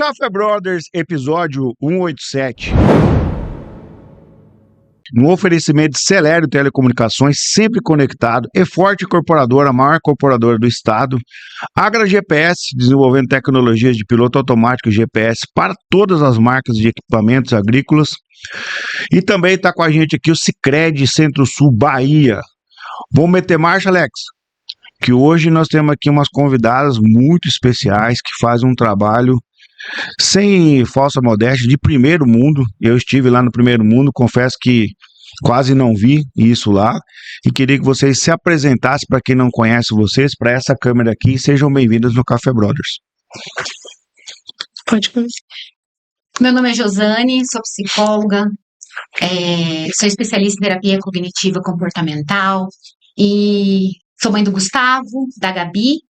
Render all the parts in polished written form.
Café Brothers, episódio 187. No oferecimento de Celério Telecomunicações, sempre conectado, e Forte Incorporadora, a maior incorporadora do estado. Agra GPS, desenvolvendo tecnologias de piloto automático e GPS para todas as marcas de equipamentos agrícolas. E também está com a gente aqui o Sicredi Centro-Sul, Bahia. Vamos meter marcha, Alex? Que hoje nós temos aqui umas convidadas muito especiais que fazem um trabalho sem falsa modéstia, de primeiro mundo. Eu estive lá no primeiro mundo, confesso que quase não vi isso lá, e queria que vocês se apresentassem para quem não conhece vocês, para essa câmera aqui, e sejam bem-vindas no Café Brothers. Pode começar. Meu nome é Josane, sou psicóloga, sou especialista em terapia cognitiva comportamental e sou mãe do Gustavo, da Gabi,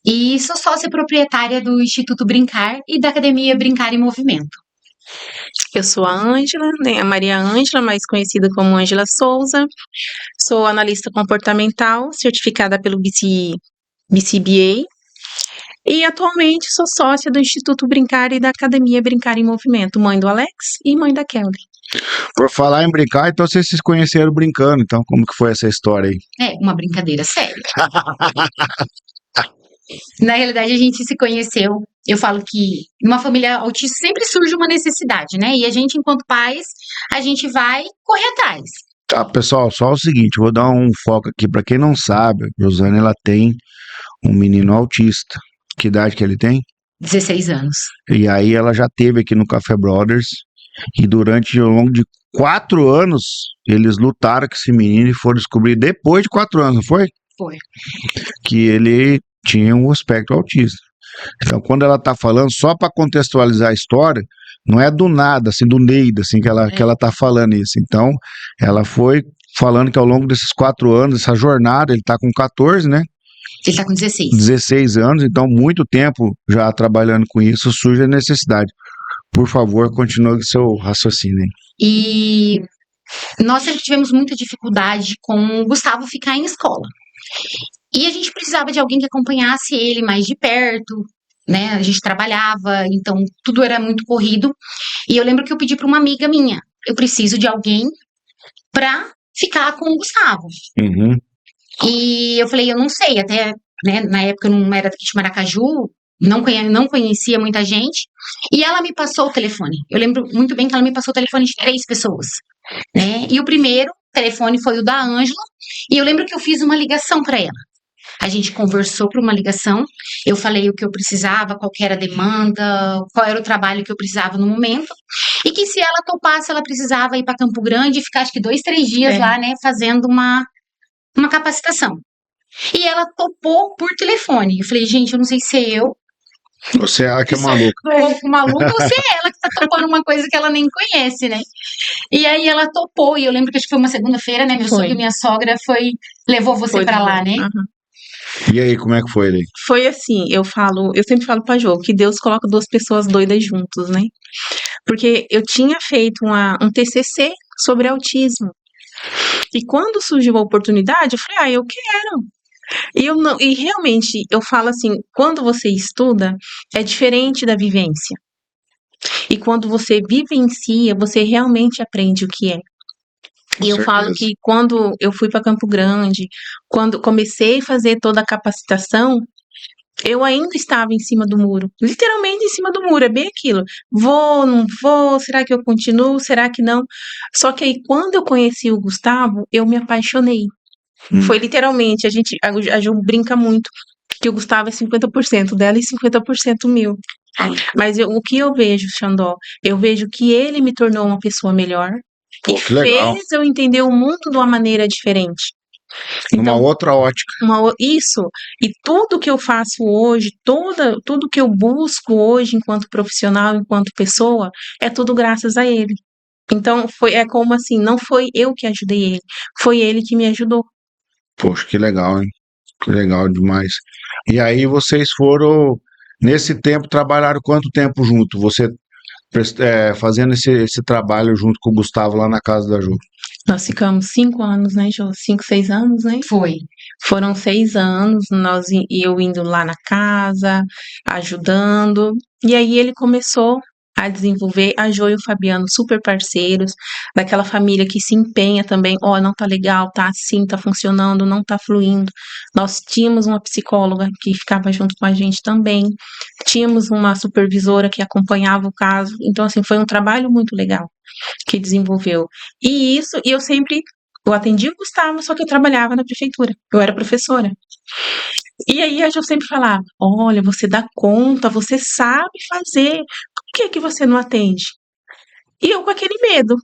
e sou sócia proprietária do Instituto Brincar e da Academia Brincar em Movimento. Eu sou a Ângela, né, a Maria Ângela, mais conhecida como Ângela Souza. Sou analista comportamental, certificada pelo BCBA. E atualmente sou sócia do Instituto Brincar e da Academia Brincar em Movimento, mãe do Alex e mãe da Kelly. Por falar em brincar, então vocês se conheceram brincando, então como que foi essa história aí? É uma brincadeira séria. Na realidade, a gente se conheceu. Eu falo que numa família autista sempre surge uma necessidade, né? E a gente, enquanto pais, a gente vai correr atrás. Tá, pessoal, só o seguinte, vou dar um foco aqui para quem não sabe. A Josane, ela tem um menino autista. Que idade que ele tem? 16 anos. E aí ela já teve aqui no Café Brothers, e durante ao longo de 4 anos, eles lutaram com esse menino e foram descobrir depois de 4 anos, não foi? Foi. Que ele tinha um espectro autista. Então, quando ela tá falando, só para contextualizar a história, não é do nada, assim, do Neida, assim, que ela tá falando isso. Então, ela foi falando que ao longo desses 4 anos, essa jornada, ele tá com 14, né? Ele tá com 16. 16 anos, então muito tempo já trabalhando com isso, surge a necessidade. Por favor, continue o seu raciocínio. E nós sempre tivemos muita dificuldade com o Gustavo ficar em escola. E a gente precisava de alguém que acompanhasse ele mais de perto, né? A gente trabalhava, então tudo era muito corrido. E eu lembro que eu pedi para uma amiga minha, eu preciso de alguém para ficar com o Gustavo. Uhum. E eu falei, eu não sei, até, né, na época eu não era daqui de Maracaju, não conhecia muita gente, e ela me passou o telefone. Eu lembro muito bem que ela me passou o telefone de 3 pessoas, né? E o primeiro telefone foi o da Ângela, e eu lembro que eu fiz uma ligação para ela. A gente conversou por uma ligação, eu falei o que eu precisava, qual que era a demanda, qual era o trabalho que eu precisava no momento, e que se ela topasse, ela precisava ir para Campo Grande e ficar acho que 2, 3 dias lá, né, fazendo uma capacitação. E ela topou por telefone. Eu falei, gente, eu não sei se é eu. Você é ela que é maluca. Maluca ou se é ela que tá topando uma coisa que ela nem conhece, né? E aí ela topou, e eu lembro que acho que foi uma segunda-feira, né? Meu sogro e minha sogra levou você pra lá, né? Uhum. E aí, como é que foi, Lei? Foi assim, eu sempre falo pra Jô, que Deus coloca 2 pessoas doidas juntos, né? Porque eu tinha feito um TCC sobre autismo. E quando surgiu a oportunidade, eu falei, eu quero. E realmente, eu falo assim, quando você estuda, é diferente da vivência. E quando você vivencia, você realmente aprende o que é. Com E eu certeza. falo que quando eu fui para Campo Grande, quando comecei a fazer toda a capacitação, eu ainda estava em cima do muro. Literalmente em cima do muro, é bem aquilo. Vou, não vou, será que eu continuo, será que não? Só que aí, quando eu conheci o Gustavo, eu me apaixonei. Foi literalmente, a Ju brinca muito, que o Gustavo é 50% dela e 50% meu. Mas o que eu vejo, Xandó, eu vejo que ele me tornou uma pessoa melhor. Pô, E que legal. fez eu entender o mundo de uma maneira diferente. Numa outra ótica. Isso. E tudo que eu faço hoje, tudo que eu busco hoje enquanto profissional, enquanto pessoa, é tudo graças a ele. Então, é como assim, não foi eu que ajudei ele, foi ele que me ajudou. Poxa, que legal, hein? Que legal demais. E aí vocês foram, nesse tempo, trabalharam quanto tempo junto? Você fazendo esse trabalho junto com o Gustavo lá na casa da Ju? Nós ficamos 5 anos, né, Jô? 5, 6 anos, né? Foi. Foram 6 anos, eu indo lá na casa, ajudando. E aí ele começou a desenvolver, a Jo e o Fabiano, super parceiros, daquela família que se empenha também. Ó, não tá legal, tá assim, tá funcionando, não tá fluindo. Nós tínhamos uma psicóloga que ficava junto com a gente também. Tínhamos uma supervisora que acompanhava o caso. Então, assim, foi um trabalho muito legal que desenvolveu. E eu atendi o Gustavo, só que eu trabalhava na prefeitura. Eu era professora. E aí a Jo sempre falava: olha, você dá conta, você sabe fazer. Por que que você não atende? E eu com aquele medo.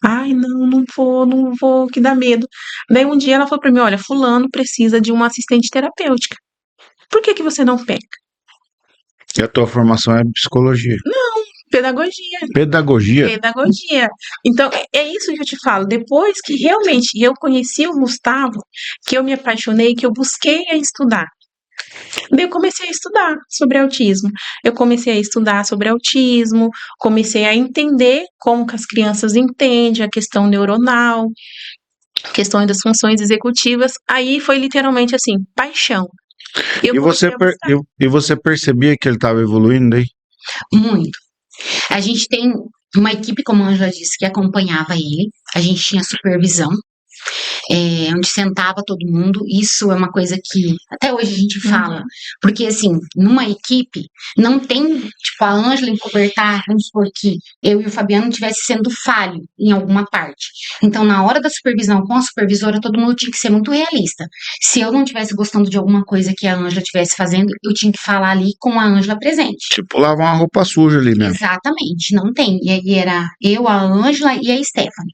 Ai, não, não vou, que dá medo. Daí um dia ela falou pra mim: olha, fulano precisa de uma assistente terapêutica. Por que que você não pega? E a tua formação é psicologia. Pedagogia. Pedagogia. Pedagogia. Então, é isso que eu te falo. Depois que realmente eu conheci o Gustavo, que eu me apaixonei, que eu busquei a estudar. Daí eu comecei a estudar sobre autismo. Eu comecei a estudar sobre autismo, comecei a entender como que as crianças entendem a questão neuronal, questões das funções executivas. Aí foi literalmente assim, paixão. Eu E você, comecei a buscar. e você percebia que ele estava evoluindo aí? Muito. A gente tem uma equipe, como a Ângela disse, que acompanhava ele. A gente tinha supervisão, onde sentava todo mundo. Isso é uma coisa que até hoje a gente fala. Porque, assim, numa equipe, não tem, tipo, a Ângela encobertar, vamos supor que eu e o Fabiano estivesse sendo falho em alguma parte. Então, na hora da supervisão com a supervisora, todo mundo tinha que ser muito realista. Se eu não estivesse gostando de alguma coisa que a Ângela estivesse fazendo, eu tinha que falar ali com a Ângela presente. Tipo, lavar uma roupa suja ali mesmo. Exatamente, não tem. E aí era eu, a Ângela e a Stephanie,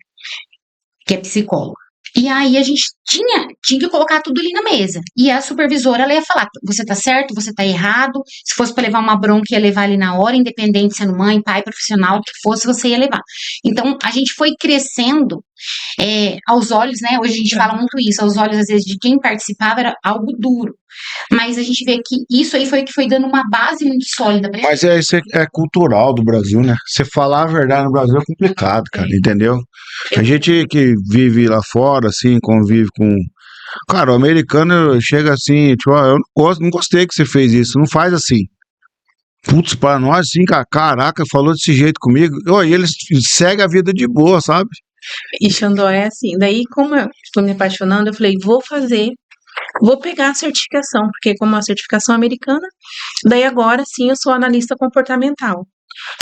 que é psicóloga. E aí a gente tinha que colocar tudo ali na mesa. E a supervisora, ela ia falar: você tá certo, você tá errado. Se fosse para levar uma bronca, ia levar ali na hora, independente sendo mãe, pai, profissional, o que fosse, você ia levar. Então, a gente foi crescendo aos olhos, né? Hoje a gente fala muito isso, aos olhos, às vezes, de quem participava, era algo duro. Mas a gente vê que isso aí foi que foi dando uma base muito sólida pra Mas isso é cultural do Brasil, né? Você falar a verdade no Brasil é complicado, cara, entendeu? A gente que vive lá fora, assim, convive com. Cara, o americano chega assim, tipo, ó, eu não gostei que você fez isso, não faz assim. Putz, para nós, assim, cara, caraca, falou desse jeito comigo. E eles seguem a vida de boa, sabe? E Xandó é assim. Daí, como eu fui me apaixonando, eu falei: vou pegar a certificação, porque como a certificação americana, daí agora sim eu sou analista comportamental.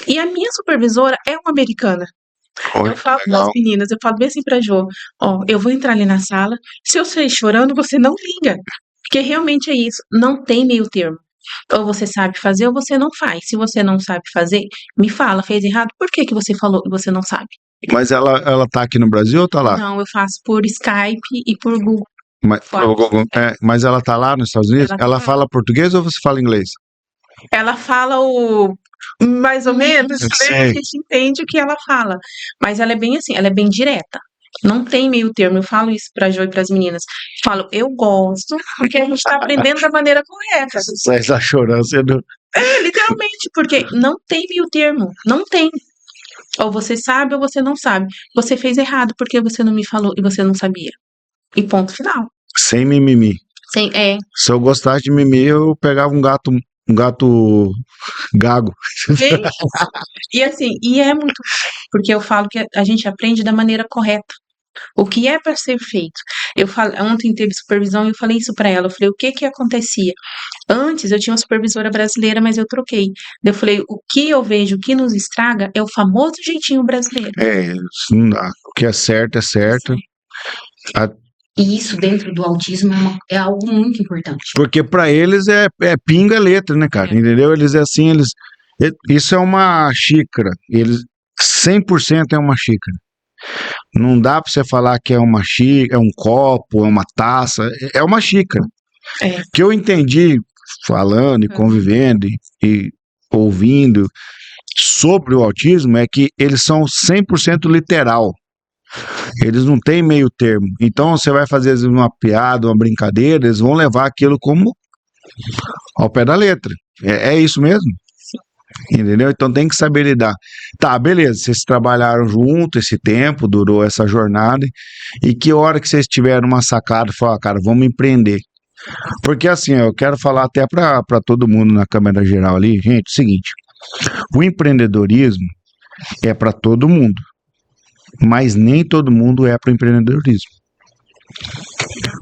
E a minha supervisora é uma americana. Eu falo para as meninas, eu falo bem assim pra Jo: ó, eu vou entrar ali na sala, se eu sair chorando, você não liga. Porque realmente é isso, não tem meio termo. Ou você sabe fazer ou você não faz. Se você não sabe fazer, me fala, fez errado, por que que você falou e você não sabe? Mas ela tá aqui no Brasil ou tá lá? Não, eu faço por Skype e por Google. Mas, mas ela tá lá nos Estados Unidos? Ela tá Ela lá. fala português ou você fala inglês? Ela fala o mais ou menos, Eu né? sei. A gente entende o que ela fala. Mas ela é bem assim, ela é bem direta. Não tem meio termo. Eu falo isso pra Jo e pras meninas. Falo: eu gosto, porque a gente tá aprendendo da maneira correta. Você está chorando, você não. Literalmente, porque não tem meio termo. Não tem. Ou você sabe ou você não sabe. Você fez errado porque você não me falou e você não sabia. E ponto final. Sem mimimi. Se eu gostasse de mimimi, eu pegava um gato gago. E assim, e é muito, porque eu falo que a gente aprende da maneira correta. O que é para ser feito? Ontem teve supervisão e eu falei isso para ela. Eu falei: o que que acontecia? Antes eu tinha uma supervisora brasileira, mas eu troquei. Eu falei: o que eu vejo, o que nos estraga é o famoso jeitinho brasileiro. Isso não dá. O que é certo é certo. E isso dentro do autismo é algo muito importante. Porque para eles é pinga letra, né, cara? Entendeu? Eles é assim, isso é uma xícara. Eles 100% é uma xícara. Não dá para você falar que é uma xícara, é um copo, é uma taça, é uma xícara. É. Que eu entendi falando e convivendo e ouvindo sobre o autismo é que eles são 100% literal. Eles não têm meio termo. Então você vai fazer às vezes, uma piada, uma brincadeira, eles vão levar aquilo como ao pé da letra. É isso mesmo? Entendeu? Então tem que saber lidar. Tá, beleza, vocês trabalharam junto esse tempo, durou essa jornada, e que hora que vocês tiveram uma sacada, falaram, cara, vamos empreender. Porque assim, eu quero falar até para todo mundo na câmera geral ali, gente, é o seguinte, o empreendedorismo é para todo mundo, mas nem todo mundo é para o empreendedorismo.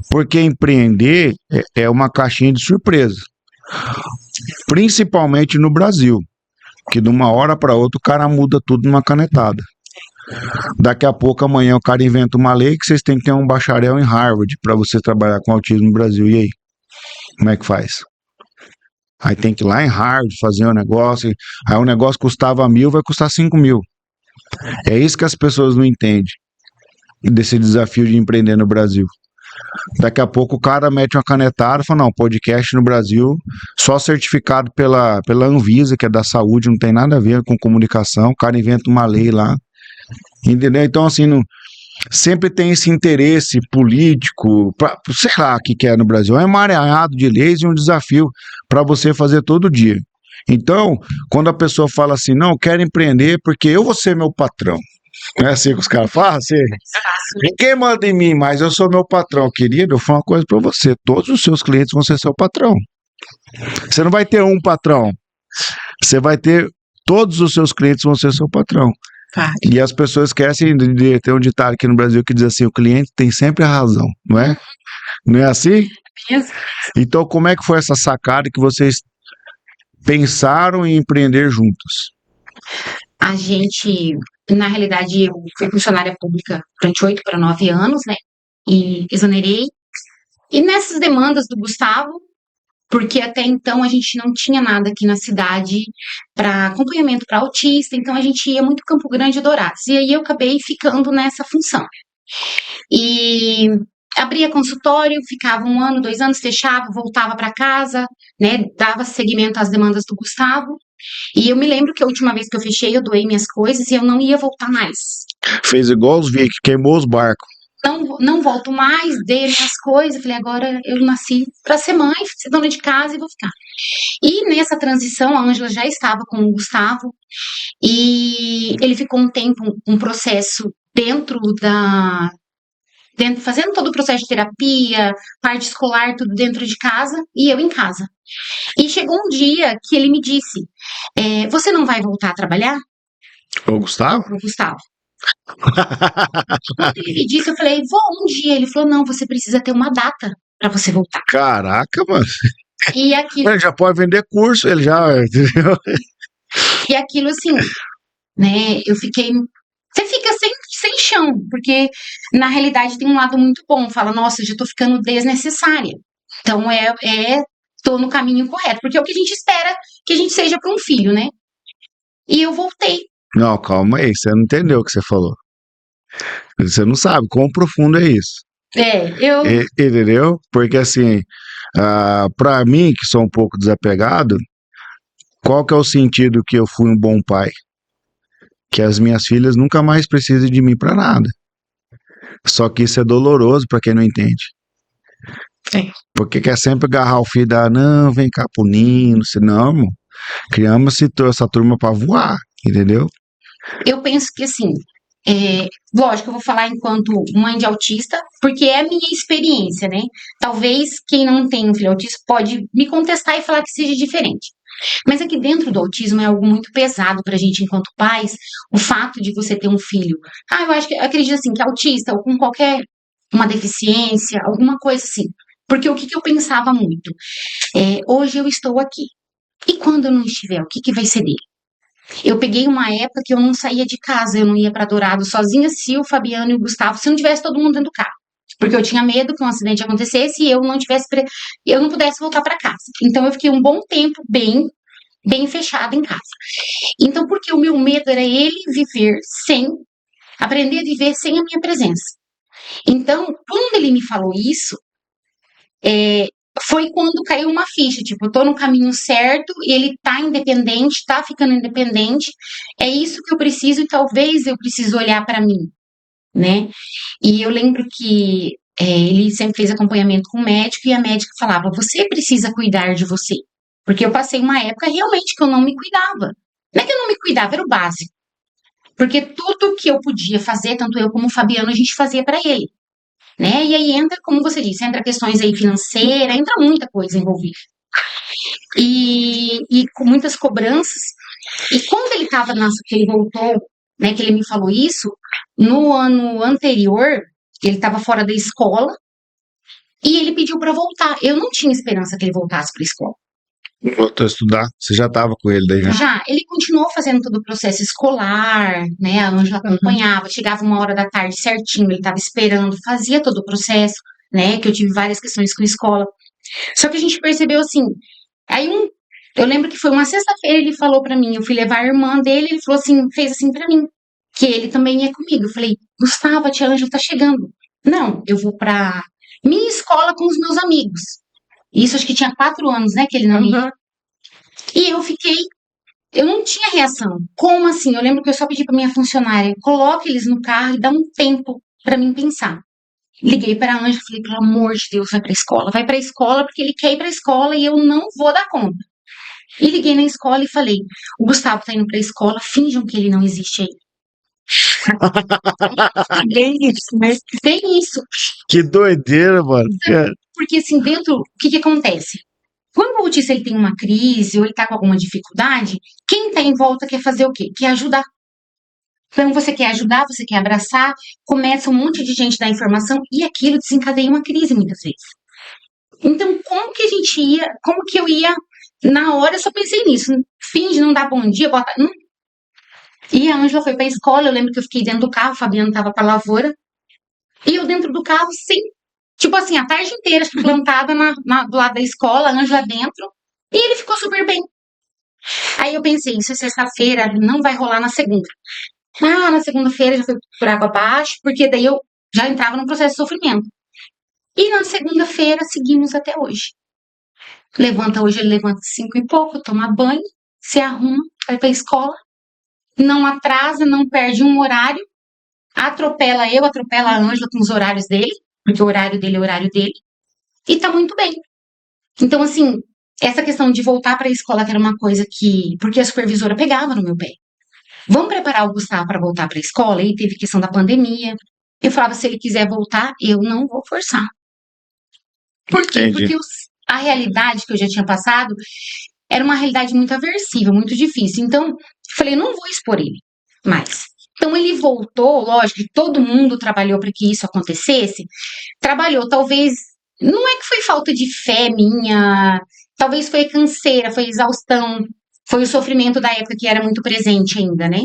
Porque empreender é uma caixinha de surpresa, principalmente no Brasil, que de uma hora para outra o cara muda tudo numa canetada. Daqui a pouco, amanhã, o cara inventa uma lei que vocês têm que ter um bacharel em Harvard para você trabalhar com autismo no Brasil. E aí? Como é que faz? Aí tem que ir lá em Harvard fazer um negócio. Aí o negócio custava 1.000, vai custar 5.000. É isso que as pessoas não entendem desse desafio de empreender no Brasil. Daqui a pouco o cara mete uma canetada e fala, não, podcast no Brasil, só certificado pela Anvisa, que é da saúde, não tem nada a ver com comunicação, o cara inventa uma lei lá, entendeu? Então, assim, sempre tem esse interesse político, sei lá o que é no Brasil, é um emaranhado de leis e um desafio para você fazer todo dia. Então, quando a pessoa fala assim, não, eu quero empreender porque eu vou ser meu patrão, não é assim que os caras falam? Assim, ninguém manda em mim, mas eu sou meu patrão. Querido, eu falo uma coisa pra você: todos os seus clientes vão ser seu patrão. Você não vai ter um patrão. Você vai ter. Todos os seus clientes vão ser seu patrão. E as pessoas esquecem de ter um ditado aqui no Brasil que diz assim: o cliente tem sempre a razão, não é? Não é assim? Então, como é que foi essa sacada que vocês pensaram em empreender juntos? A gente, na realidade, eu fui funcionária pública durante 8 para 9 anos, né? E exonerei. E nessas demandas do Gustavo, porque até então a gente não tinha nada aqui na cidade para acompanhamento para autista, então a gente ia muito Campo Grande e Dourados. E aí eu acabei ficando nessa função. E abria consultório, ficava 1 ano, 2 anos, fechava, voltava para casa, né? Dava seguimento às demandas do Gustavo. E eu me lembro que a última vez que eu fechei, eu doei minhas coisas e eu não ia voltar mais. Fez igual os Vic, queimou os barcos. Não volto mais, dei minhas coisas. Falei, agora eu nasci para ser mãe, ser dona de casa e vou ficar. E nessa transição, a Ângela já estava com o Gustavo e ele ficou um tempo, um processo fazendo todo o processo de terapia, parte escolar, tudo dentro de casa e eu em casa. E chegou um dia que ele me disse, você não vai voltar a trabalhar? O Gustavo? Pro Gustavo. Quando ele me disse, eu falei, vou um dia. Ele falou, não, você precisa ter uma data para você voltar. Caraca, mano. E aquilo, Ele já pode vender curso, ele já, entendeu? e aquilo assim, né, eu fiquei... Você fica sem chão, porque na realidade tem um lado muito bom. Fala, nossa, já tô ficando desnecessária. Então, tô no caminho correto, porque é o que a gente espera que a gente seja para um filho, né? E eu voltei. Não, calma aí, você não entendeu o que você falou. Você não sabe quão profundo é isso. Entendeu? Porque assim, pra mim, que sou um pouco desapegado, qual que é o sentido que eu fui um bom pai? Que as minhas filhas nunca mais precisem de mim pra nada. Só que isso é doloroso pra quem não entende. Sim. Porque quer sempre agarrar o filho da, não, vem cá pro ninho, não, irmão. Criamos essa turma pra voar, entendeu? Eu penso que assim, lógico, eu vou falar enquanto mãe de autista, porque é a minha experiência, né? Talvez quem não tem um filho autista pode me contestar e falar que seja diferente. Mas aqui dentro do autismo é algo muito pesado pra gente enquanto pais, o fato de você ter um filho. Eu acredito assim, que autista ou com qualquer uma deficiência, alguma coisa assim. Porque o que eu pensava muito? Hoje eu estou aqui. E quando eu não estiver, o que vai ser dele? Eu peguei uma época que eu não saía de casa, eu não ia para Dourado sozinha, se o Fabiano e o Gustavo, se não tivesse todo mundo dentro do carro. Porque eu tinha medo que um acidente acontecesse e eu não pudesse voltar para casa. Então eu fiquei um bom tempo bem fechada em casa. Então, porque o meu medo era ele aprender a viver sem a minha presença. Então, quando ele me falou isso, foi quando caiu uma ficha, tipo, eu tô no caminho certo, ele tá independente, tá ficando independente, é isso que eu preciso e talvez eu precise olhar para mim, né? E eu lembro que ele sempre fez acompanhamento com o médico e a médica falava, você precisa cuidar de você, porque eu passei uma época realmente que eu não me cuidava, Não é que eu não me cuidava, era o básico. Porque tudo que eu podia fazer, tanto eu como o Fabiano, a gente fazia para ele, né? E aí entra, como você disse, entra questões aí financeiras, entra muita coisa envolvida. E com muitas cobranças. E quando ele estava, que ele voltou, né, que ele me falou isso, no ano anterior, ele estava fora da escola e ele pediu para voltar. Eu não tinha esperança que ele voltasse para a escola. Voltou a estudar. Você já estava com ele daí, né? Já, ele continuou fazendo todo o processo escolar, né? A Ângela acompanhava, chegava 1 hora da tarde certinho, ele estava esperando, fazia todo o processo, né? Que eu tive várias questões com a escola. Só que a gente percebeu assim, aí eu lembro que foi uma sexta-feira, ele falou pra mim, eu fui levar a irmã dele, ele falou assim, fez assim pra mim, que ele também ia comigo. Eu falei, Gustavo, a tia Ângela tá chegando. Não, eu vou pra minha escola com os meus amigos. Isso acho que tinha 4 anos, né, que ele não ia. E eu não tinha reação. Como assim? Eu lembro que eu só pedi pra minha funcionária, coloque eles no carro e dá um tempo pra mim pensar. Liguei para a Ângela e falei, pelo amor de Deus, vai pra escola porque ele quer ir pra escola e eu não vou dar conta. E liguei na escola e falei, o Gustavo tá indo pra escola, finjam que ele não existe aí. Bem isso, né? Tem isso. Que doideira, mano. Porque assim, dentro, o que acontece? Quando o autista ele tem uma crise ou ele tá com alguma dificuldade, quem tá em volta quer fazer o quê? Quer ajudar. Então você quer ajudar, você quer abraçar, começa um monte de gente dar informação e aquilo desencadeia uma crise muitas vezes. Então como que eu ia, na hora eu só pensei nisso, finge, não dá bom dia, bota... E a Ângela foi pra escola, eu lembro que eu fiquei dentro do carro, o Fabiano tava pra lavoura, e eu dentro do carro, sem, tipo assim, a tarde inteira plantada do lado da escola, a Ângela dentro, e ele ficou super bem. Aí eu pensei, isso é sexta-feira, não vai rolar na segunda. Na segunda-feira já foi por água abaixo, porque daí eu já entrava no processo de sofrimento. E na segunda-feira seguimos até hoje. Hoje ele levanta 5 e pouco, toma banho, se arruma, vai pra escola, não atrasa, não perde um horário, atropela a Ângela com os horários dele, porque o horário dele é o horário dele, e tá muito bem. Então, assim, essa questão de voltar pra escola, que era uma coisa que... Porque a supervisora pegava no meu pé. Vamos preparar o Gustavo para voltar para a escola? E teve questão da pandemia. Eu falava, se ele quiser voltar, eu não vou forçar. Por quê? Entendi. Porque a realidade que eu já tinha passado era uma realidade muito aversiva, muito difícil. Então, eu falei, não vou expor ele mais. Então, ele voltou, lógico, que todo mundo trabalhou para que isso acontecesse. Trabalhou, talvez, não é que foi falta de fé minha, talvez foi canseira, foi exaustão, foi o sofrimento da época que era muito presente ainda, né?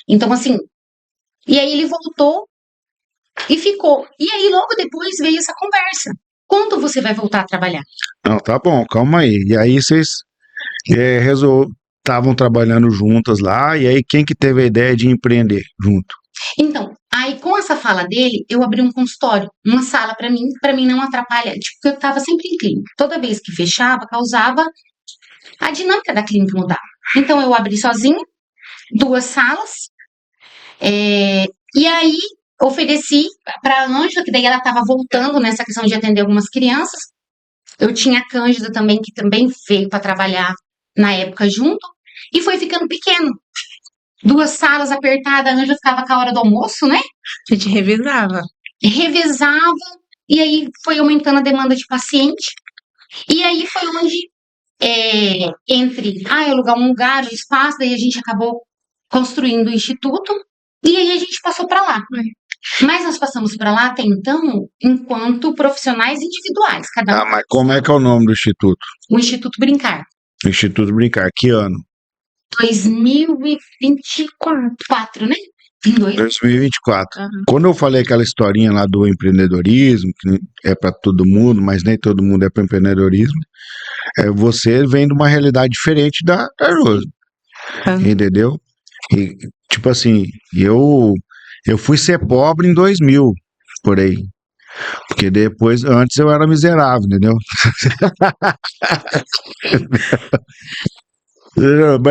Então, assim, e aí ele voltou e ficou. E aí, logo depois, veio essa conversa. Quando você vai voltar a trabalhar? Não, tá bom, calma aí. E aí vocês estavam trabalhando juntas lá, e aí quem que teve a ideia de empreender junto? Então, aí com essa fala dele, eu abri um consultório, uma sala para mim não atrapalhar, tipo, porque eu tava sempre em clínica. Toda vez que fechava, causava a dinâmica da clínica mudar. Então, eu abri sozinha, 2 salas, e aí ofereci para a Ângela, que daí ela estava voltando nessa questão de atender algumas crianças. Eu tinha a Cândida também, que também veio para trabalhar na época junto, e foi ficando pequeno. 2 salas apertadas, a Ângela ficava com a hora do almoço, né? A gente revisava. Revezava, e aí foi aumentando a demanda de paciente. E aí foi onde, entre alugar um lugar, um espaço, daí a gente acabou construindo o instituto, e aí a gente passou para lá. Mas nós passamos para lá até então, enquanto profissionais individuais, cada um. Mas como é que é o nome do instituto? O Instituto Brincar. Instituto Brincar, que ano? 2024, né? Em 2024. Uhum. Quando eu falei aquela historinha lá do empreendedorismo, que é para todo mundo, mas nem todo mundo é para empreendedorismo, você vem de uma realidade diferente da Josi, entendeu? E, tipo assim, eu fui ser pobre em 2000, por aí. Porque depois, antes eu era miserável, entendeu?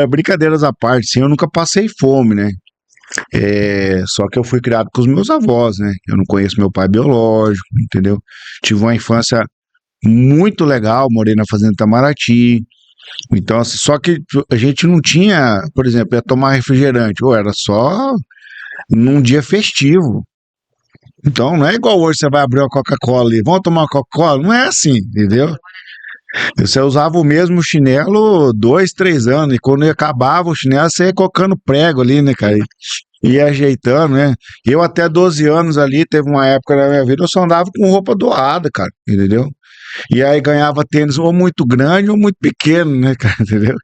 Brincadeiras à parte, sim, eu nunca passei fome, né? Só que eu fui criado com os meus avós, né? Eu não conheço meu pai biológico, entendeu? Tive uma infância muito legal, morei na Fazenda Itamaraty, Então, assim, só que a gente não tinha, por exemplo, ia tomar refrigerante, ou era só num dia festivo. Então, não é igual hoje você vai abrir uma Coca-Cola ali, vamos tomar uma Coca-Cola? Não é assim, entendeu? Você usava o mesmo chinelo 2, 3 anos, e quando acabava o chinelo, você ia colocando prego ali, né, cara? Ia ajeitando, né? Eu até 12 anos ali, teve uma época na minha vida, eu só andava com roupa doada, cara, entendeu? E aí ganhava tênis ou muito grande ou muito pequeno, né, cara, entendeu?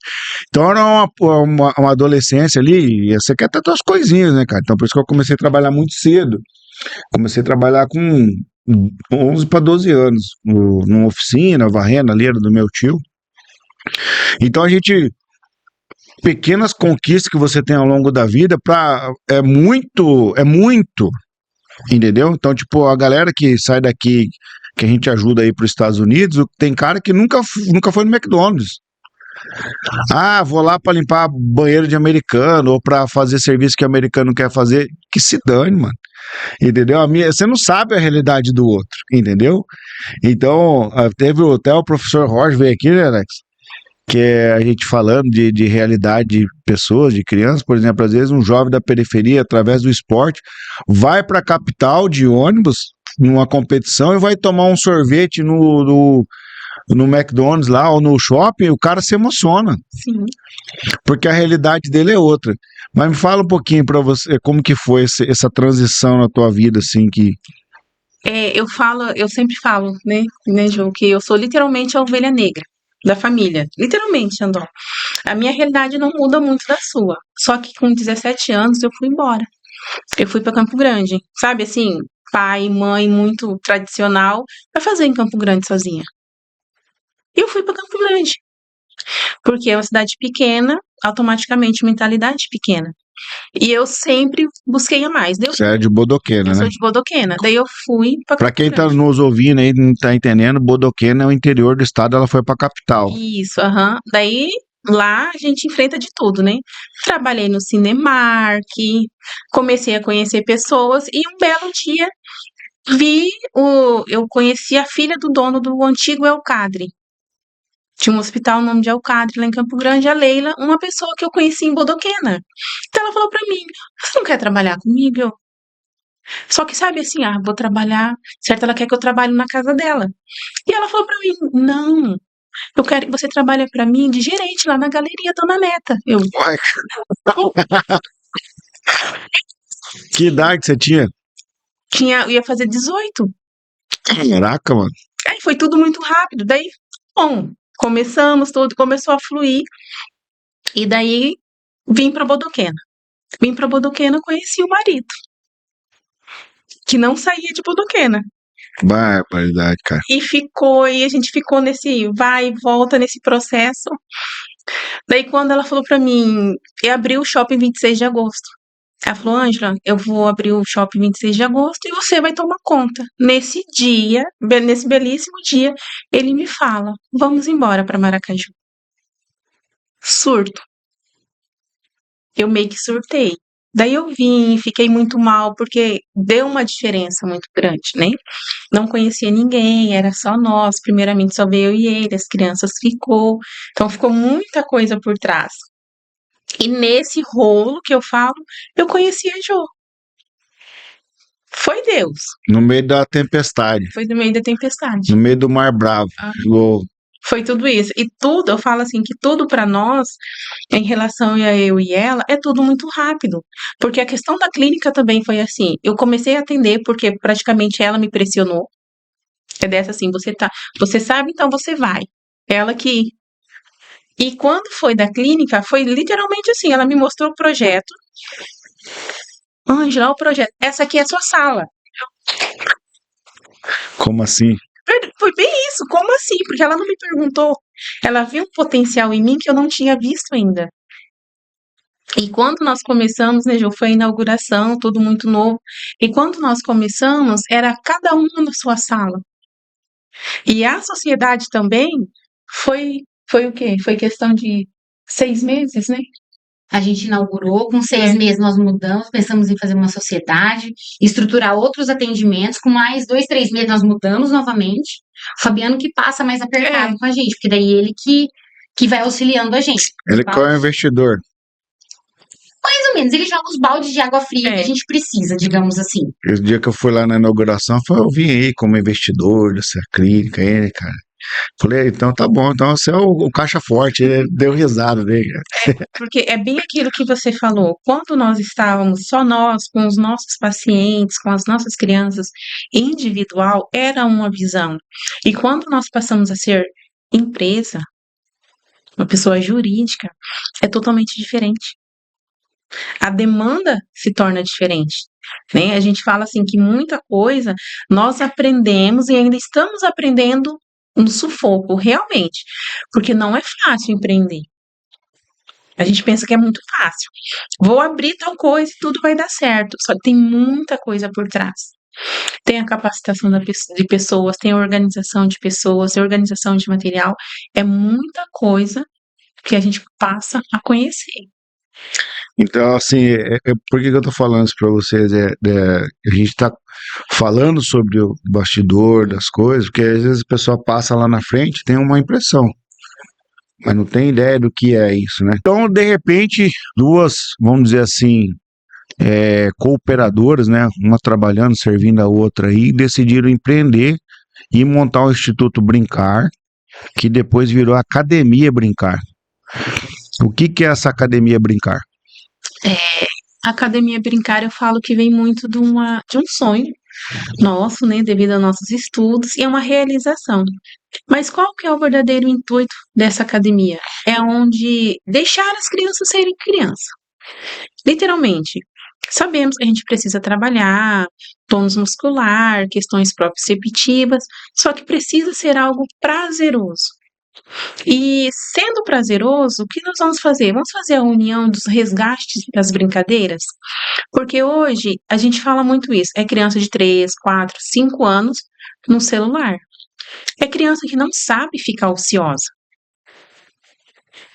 Então era uma adolescência ali, e você quer ter suas coisinhas, né, cara? Então por isso que eu comecei a trabalhar muito cedo. Comecei a trabalhar com 11 para 12 anos, numa oficina, varrendo ali, era do meu tio. Então a gente, pequenas conquistas que você tem ao longo da vida, é muito, entendeu? Então, tipo, a galera que sai daqui, que a gente ajuda aí para os Estados Unidos, tem cara que nunca foi no McDonald's. Ah, vou lá para limpar banheiro de americano ou para fazer serviço que o americano quer fazer. Que se dane, mano. Entendeu? Você não sabe a realidade do outro, entendeu? Então, teve até o professor Roger veio aqui, né, Alex? Que é a gente falando de realidade de pessoas, de crianças, por exemplo, às vezes um jovem da periferia, através do esporte, vai para a capital de ônibus, numa competição, e vai tomar um sorvete no McDonald's lá, ou no shopping, o cara se emociona, Sim. porque a realidade dele é outra. Mas me fala um pouquinho para você, como que foi essa transição na tua vida, assim, que... Eu sempre falo, né, João, que eu sou literalmente a ovelha negra da família. Literalmente, André. A minha realidade não muda muito da sua. Só que com 17 anos eu fui embora. Eu fui para Campo Grande. Sabe assim, pai, mãe, muito tradicional, para fazer em Campo Grande sozinha. E eu fui para Campo Grande. Porque é uma cidade pequena, automaticamente mentalidade pequena. E eu sempre busquei a mais. Você é de Bodoquena, Eu né? sou de Bodoquena. Daí eu fui para Pra Campo quem tá Grande. nos ouvindo aí, não tá entendendo, Bodoquena é o interior do estado, ela foi pra capital. Isso, aham. Daí lá a gente enfrenta de tudo, né? Trabalhei no Cinemark, comecei a conhecer pessoas e um belo dia eu conheci a filha do dono do antigo Elcadre. Tinha um hospital, no nome de Elcadre, lá em Campo Grande, a Leila, uma pessoa que eu conheci em Bodoquena. Então ela falou pra mim: você não quer trabalhar comigo? Só que sabe assim, vou trabalhar, certo? Ela quer que eu trabalhe na casa dela. E ela falou pra mim: não, eu quero que você trabalhe pra mim de gerente lá na Galeria Dona Neta. Uai, que idade você tinha? Eu ia fazer 18. Caraca, mano. Aí foi tudo muito rápido. Daí, bom, começamos, tudo começou a fluir. E daí vim pra Bodoquena. Vim pra Bodoquena, conheci o marido, que não saía de Bodoquena. Barbaridade, cara. E a gente ficou nesse vai e volta nesse processo. Daí quando ela falou pra mim, eu abri o shopping 26 de agosto. Ela falou: Ângela, eu vou abrir o shopping 26 de agosto e você vai tomar conta. Nesse dia, nesse belíssimo dia, ele me fala: vamos embora pra Maracaju. Surto. Eu meio que surtei. Daí eu vim, fiquei muito mal, porque deu uma diferença muito grande, né? Não conhecia ninguém, era só nós. Primeiramente só veio eu e ele, as crianças ficou. Então ficou muita coisa por trás. E nesse rolo que eu falo, eu conheci a Jo. Foi Deus. No meio da tempestade, Foi no meio da tempestade. no meio do mar bravo. Ah. Ô, Foi tudo isso. E tudo, eu falo assim, que tudo pra nós, em relação a eu e ela, é tudo muito rápido. Porque a questão da clínica também foi assim. Eu comecei a atender porque praticamente ela me pressionou. É dessa assim, você sabe, então você vai. Ela que. E quando foi da clínica, foi literalmente assim, ela me mostrou o projeto. Ângela, o projeto. Essa aqui é a sua sala. como assim? Foi bem isso, como assim? Porque ela não me perguntou. Ela viu um potencial em mim que eu não tinha visto ainda. E quando nós começamos, né, Jô, foi a inauguração, tudo muito novo. E quando nós começamos, era cada um na sua sala. E a sociedade também foi o quê? Foi questão de 6 meses, né? A gente inaugurou, com 6 meses nós mudamos, pensamos em fazer uma sociedade, estruturar outros atendimentos, com mais 2, 3 meses nós mudamos novamente. O Fabiano que passa mais apertado com a gente, porque daí ele que vai auxiliando a gente. Ele que é o investidor. Mais ou menos, ele joga os baldes de água fria que a gente precisa, digamos assim. Esse dia que eu fui lá na inauguração, eu vim aí como investidor dessa clínica aí, né, cara? Falei, então tá bom, então você é o caixa forte. Ele deu risada dele. Porque é bem aquilo que você falou. Quando nós estávamos, só nós, com os nossos pacientes, com as nossas crianças, individual, era uma visão. E quando nós passamos a ser empresa, uma pessoa jurídica, é totalmente diferente. A demanda se torna diferente, né? A gente fala assim que muita coisa nós aprendemos e ainda estamos aprendendo no sufoco, realmente, porque não é fácil empreender. A gente pensa que é muito fácil. Vou abrir tal coisa e tudo vai dar certo. Só que tem muita coisa por trás. Tem a capacitação de pessoas, tem a organização de pessoas, a organização de material. É muita coisa que a gente passa a conhecer. Então, assim, por que eu tô falando isso pra vocês? A gente tá falando sobre o bastidor das coisas, porque às vezes a pessoa passa lá na frente e tem uma impressão, mas não tem ideia do que é isso, né? Então, de repente, duas, vamos dizer assim, cooperadoras, né? Uma trabalhando, servindo a outra aí, decidiram empreender e montar o Instituto Brincar, que depois virou Academia Brincar. O que é essa Academia Brincar? A Academia Brincar, eu falo que vem muito de um sonho nosso, né, devido aos nossos estudos, e é uma realização. Mas qual que é o verdadeiro intuito dessa academia? É onde deixar as crianças serem criança. Literalmente. Sabemos que a gente precisa trabalhar, tônus muscular, questões proprioceptivas, só que precisa ser algo prazeroso. E sendo prazeroso, o que nós vamos fazer? Vamos fazer a união dos resgates das brincadeiras? Porque hoje a gente fala muito isso. É criança de 3, 4, 5 anos no celular. É criança que não sabe ficar ociosa.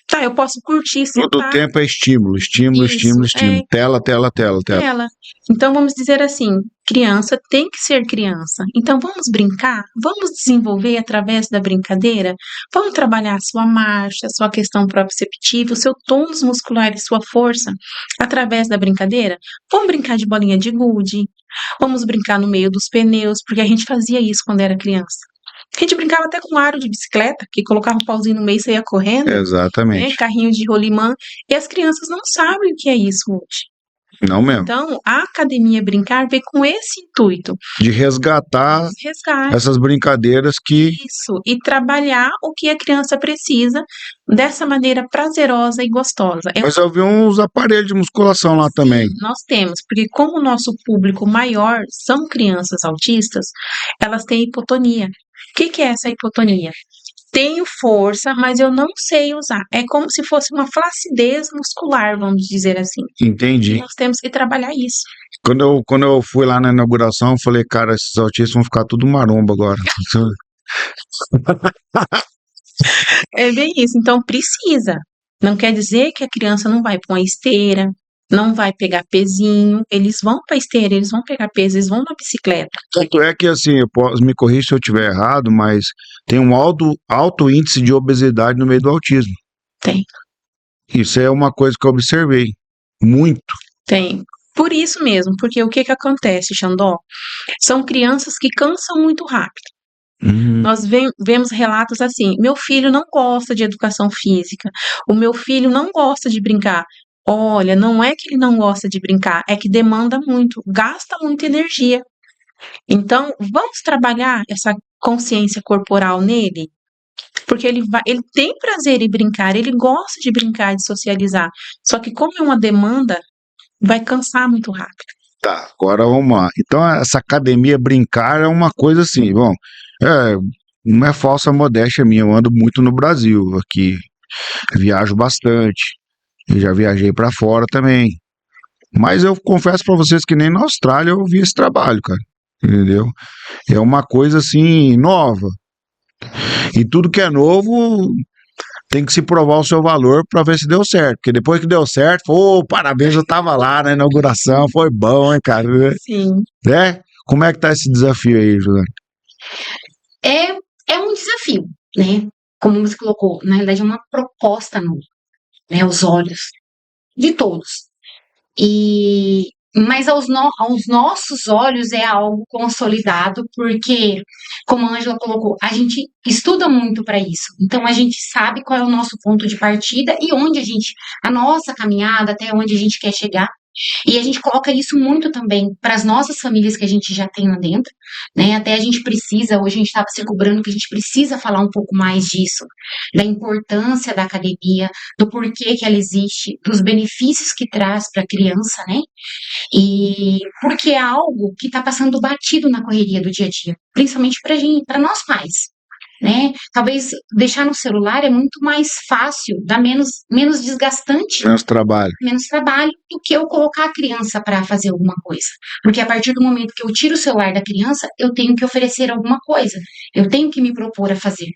Tá, eu posso curtir, Todo sentar. tempo é estímulo, estímulo, Isso, estímulo, estímulo. Tela, tela, tela, tela. Ela. Então vamos dizer assim, criança tem que ser criança. Então vamos brincar, vamos desenvolver através da brincadeira, vamos trabalhar a sua marcha, a sua questão proprioceptiva, o seu tônus muscular e sua força através da brincadeira. Vamos brincar de bolinha de gude, vamos brincar no meio dos pneus, porque a gente fazia isso quando era criança. A gente brincava até com aro de bicicleta, que colocava um pauzinho no meio e saía correndo. Exatamente. Né, carrinho de rolimã, e as crianças não sabem o que é isso hoje. Não mesmo. Então, a Academia Brincar veio com esse intuito. De resgatar Resgate. essas brincadeiras que... Isso, e trabalhar o que a criança precisa dessa maneira prazerosa e gostosa. Mas eu vi uns aparelhos de musculação lá também. Nós temos, porque como o nosso público maior são crianças autistas, elas têm hipotonia. O que é essa hipotonia? Tenho força, mas eu não sei usar. É como se fosse uma flacidez muscular, vamos dizer assim. Entendi. E nós temos que trabalhar isso. Quando eu fui lá na inauguração, eu falei, cara, esses autistas vão ficar tudo maromba agora. É bem isso. Então precisa. Não quer dizer que a criança não vai para uma esteira, não vai pegar pezinho. Eles vão para a esteira, eles vão pegar peso, eles vão na bicicleta. Tanto é que, assim, me corrija se eu estiver errado, mas tem um alto índice de obesidade no meio do autismo. Tem. Isso é uma coisa que eu observei. Muito. Tem. Por isso mesmo, porque o que acontece, Xandó? São crianças que cansam muito rápido. Nós vemos relatos assim, meu filho não gosta de educação física, o meu filho não gosta de brincar. Olha, não é que ele não gosta de brincar, é que demanda muito, gasta muita energia. Então, vamos trabalhar essa consciência corporal nele, porque ele tem prazer em brincar, ele gosta de brincar, de socializar. Só que como é uma demanda, vai cansar muito rápido. Tá, agora vamos lá. Então, essa Academia Brincar é uma coisa assim, bom, não é falsa modéstia minha, eu ando muito no Brasil aqui, viajo bastante, eu já viajei pra fora também, mas eu confesso pra vocês que nem na Austrália eu vi esse trabalho, cara, entendeu? É uma coisa assim, nova, e tudo que é novo tem que se provar o seu valor pra ver se deu certo, porque depois que deu certo, parabéns, eu tava lá na inauguração, foi bom, hein, cara? Sim. Como é que tá esse desafio aí, Juliana? É um desafio, né? como você colocou, na realidade é uma proposta nova, né, aos olhos de todos. Mas aos nossos olhos é algo consolidado, porque, como a Ângela colocou, a gente estuda muito para isso. Então, a gente sabe qual é o nosso ponto de partida e a nossa caminhada, até onde a gente quer chegar. E a gente coloca isso muito também para as nossas famílias que a gente já tem lá dentro, né? Até a gente precisa, hoje a gente estava se cobrando que a gente precisa falar um pouco mais disso, da importância da academia, do porquê que ela existe, dos benefícios que traz para a criança, né? E porque é algo que está passando batido na correria do dia a dia, principalmente para nós pais, né? Talvez deixar no celular é muito mais fácil, dá menos desgastante, Menos trabalho. do que eu colocar a criança para fazer alguma coisa. Porque a partir do momento que eu tiro o celular da criança, eu tenho que oferecer alguma coisa, eu tenho que me propor a fazer.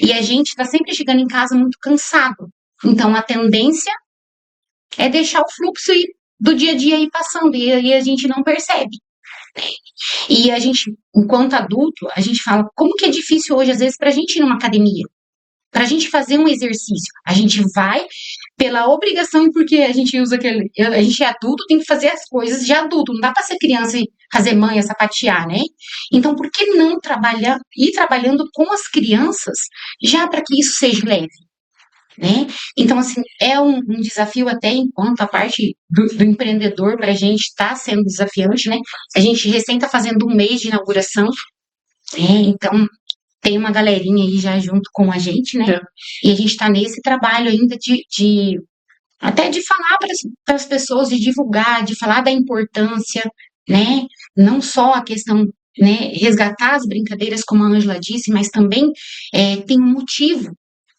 E a gente está sempre chegando em casa muito cansado. Então a tendência é deixar o fluxo do dia a dia ir passando, e aí a gente não percebe. E a gente, enquanto adulto, a gente fala como que é difícil hoje, às vezes, para a gente ir numa academia, para a gente fazer um exercício. A gente vai pela obrigação e porque a gente usa a gente é adulto, tem que fazer as coisas de adulto, não dá para ser criança e fazer manha, sapatear, né? Então, por que não ir trabalhando com as crianças já para que isso seja leve? Né? Então, assim, é um desafio até enquanto a parte do empreendedor para a gente está sendo desafiante, né? A gente recém está fazendo um mês de inauguração, né? Então tem uma galerinha aí já junto com a gente, né? É. E a gente está nesse trabalho ainda até de falar para as pessoas, de divulgar, de falar da importância, né? Não só a questão, né, resgatar as brincadeiras, como a Ângela disse, mas também tem um motivo,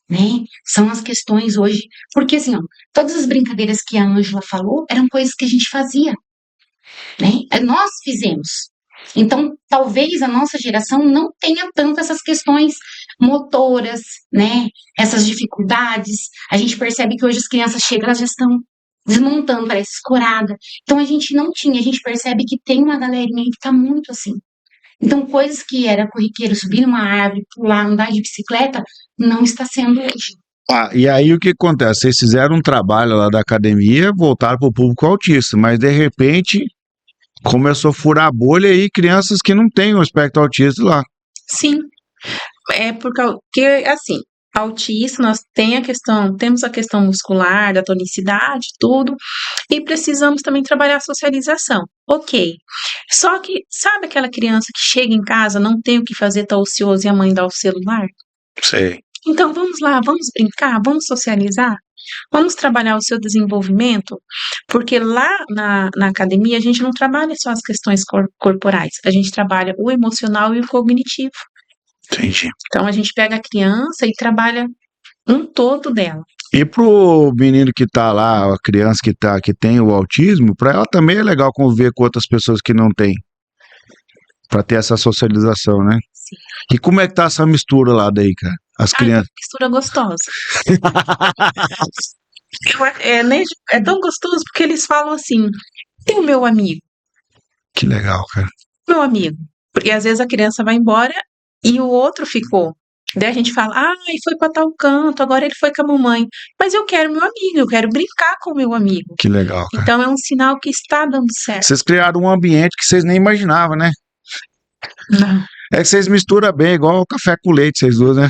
né? São as questões hoje, porque assim, ó, todas as brincadeiras que a Ângela falou eram coisas que a gente fazia, né? Nós fizemos. Então, talvez a nossa geração não tenha tanto essas questões motoras, né? Essas dificuldades. A gente percebe que hoje as crianças chegam, elas já estão desmontando, parece escorada. Então, a gente não tinha, a gente percebe que tem uma galerinha aí que está muito assim. Então, coisas que era corriqueiro, subir numa árvore, pular, andar de bicicleta, não está sendo hoje. E aí o que acontece? Vocês fizeram um trabalho lá da academia, voltaram para o público autista, mas de repente começou a furar a bolha aí, crianças que não têm o espectro autista lá. Sim, é porque, assim, autista, temos a questão muscular, da tonicidade, tudo, e precisamos também trabalhar a socialização. Ok. Só que, sabe aquela criança que chega em casa, não tem o que fazer, tá ocioso e a mãe dá o celular? Sei. Então vamos lá, vamos brincar, vamos socializar, vamos trabalhar o seu desenvolvimento, porque lá na academia a gente não trabalha só as questões corporais, a gente trabalha o emocional e o cognitivo. Entendi. Então a gente pega a criança e trabalha um todo dela. E pro menino que tá lá, a criança que tem o autismo, para ela também é legal conviver com outras pessoas que não têm, para ter essa socialização, né? Sim. E como é que tá essa mistura lá daí, cara? As crianças. Mistura gostosa. É tão gostoso porque eles falam assim, tem o meu amigo. Que legal, cara. Meu amigo. Porque às vezes a criança vai embora e o outro ficou. Daí a gente fala, e foi pra tal canto, agora ele foi com a mamãe. Mas eu quero meu amigo, eu quero brincar com o meu amigo. Que legal, cara. Então é um sinal que está dando certo. Vocês criaram um ambiente que vocês nem imaginavam, né? Não. É que vocês misturam bem, igual o café com leite, vocês duas, né?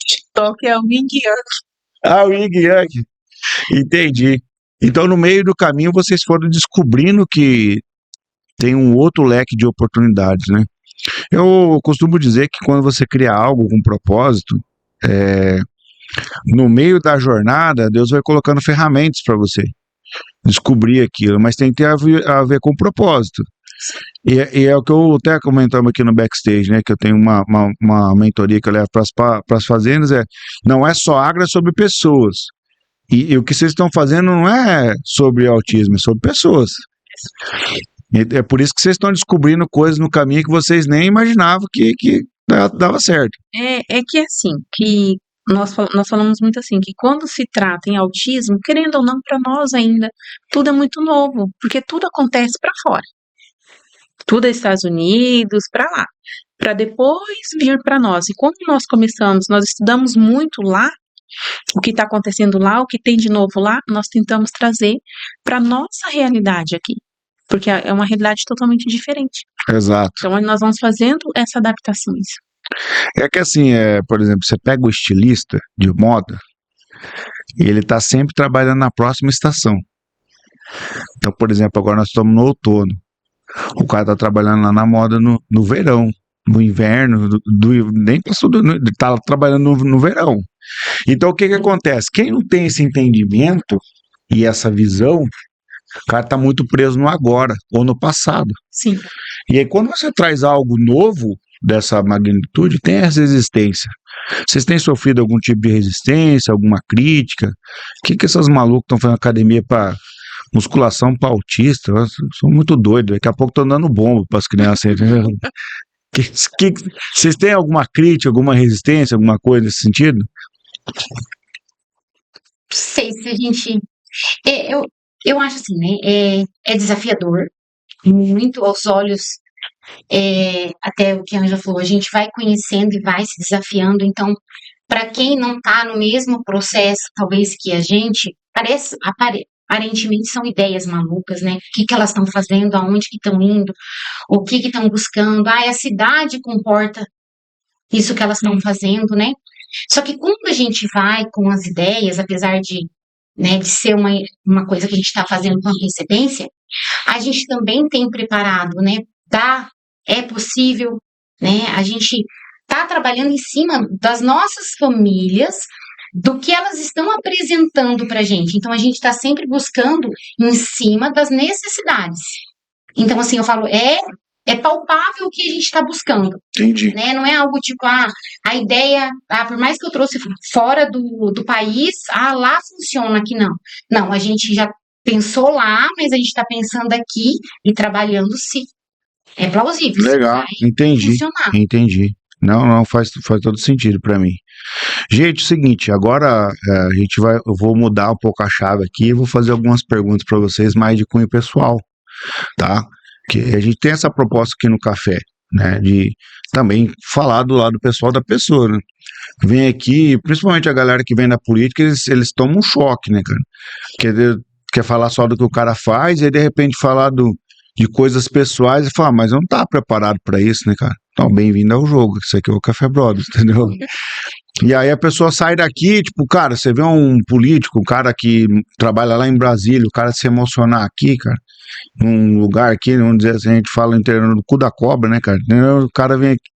TikTok é o Yin Yang. O Yin Yang. Entendi. Então, no meio do caminho, vocês foram descobrindo que tem um outro leque de oportunidades, né? Eu costumo dizer que quando você cria algo com propósito, no meio da jornada, Deus vai colocando ferramentas para você descobrir aquilo, mas tem que ter a ver com propósito. E é o que eu até comentamos aqui no backstage, né? Que eu tenho uma mentoria que eu levo para as fazendas, não é só agro, é sobre pessoas. E o que vocês estão fazendo não é sobre autismo, é sobre pessoas. E é por isso que vocês estão descobrindo coisas no caminho que vocês nem imaginavam que dava certo. É que assim, que nós falamos muito assim, que quando se trata em autismo, querendo ou não, para nós ainda, tudo é muito novo, porque tudo acontece para fora. Tudo é Estados Unidos, para lá. para depois vir para nós. E quando nós começamos, nós estudamos muito lá, o que está acontecendo lá, o que tem de novo lá, nós tentamos trazer para nossa realidade aqui, porque é uma realidade totalmente diferente. Exato. Então, nós vamos fazendo essas adaptações. É que assim, por exemplo, você pega o estilista de moda e ele está sempre trabalhando na próxima estação. Então, por exemplo, agora nós estamos no outono. O cara está trabalhando lá na moda no verão, no inverno, nem passou está trabalhando no verão. Então, o que acontece? Quem não tem esse entendimento e essa visão, o cara está muito preso no agora ou no passado. Sim. E aí, quando você traz algo novo dessa magnitude, tem essa resistência. Vocês têm sofrido algum tipo de resistência, alguma crítica? O que essas malucas estão fazendo academia para musculação para autista? Eu sou muito doido. Daqui a pouco estão dando bomba para as crianças. Entendeu? Vocês têm alguma crítica, alguma resistência, alguma coisa nesse sentido? Sei se a gente. Eu acho assim, né? É desafiador, muito aos olhos. Até o que a Ângela falou, a gente vai conhecendo e vai se desafiando. Então, para quem não está no mesmo processo, talvez que a gente, aparentemente são ideias malucas, né? O que elas estão fazendo, aonde que estão indo, o que estão buscando. A cidade comporta isso que elas estão fazendo, né? Só que quando a gente vai com as ideias, apesar de ser uma coisa que a gente está fazendo com antecedência, a gente também tem preparado, né? É possível, né? A gente está trabalhando em cima das nossas famílias, do que elas estão apresentando para a gente. Então, a gente está sempre buscando em cima das necessidades. Então, assim, eu falo, é palpável o que a gente está buscando. Entendi. Né? Não é algo tipo, a ideia, por mais que eu trouxe fora do país, lá funciona, aqui não. Não, a gente já pensou lá, mas a gente está pensando aqui e trabalhando se é plausível. Legal, entendi. Não, faz todo sentido para mim. Gente, é o seguinte, agora eu vou mudar um pouco a chave aqui e vou fazer algumas perguntas para vocês mais de cunho pessoal, tá? Que a gente tem essa proposta aqui no café, né, de também falar do lado pessoal da pessoa, né? Vem aqui, principalmente a galera que vem da política, eles tomam um choque, né, cara? Quer falar só do que o cara faz e aí de repente falar de coisas pessoais e falar, mas eu não tava preparado para isso, né, cara? Então, bem-vindo ao jogo, isso aqui é o Café Brothers, entendeu? E aí a pessoa sai daqui, tipo, cara, você vê um político, um cara que trabalha lá em Brasília, o cara se emocionar aqui, cara, num lugar aqui, vamos dizer assim, a gente fala no cu da cobra, né, cara? O cara vem aqui.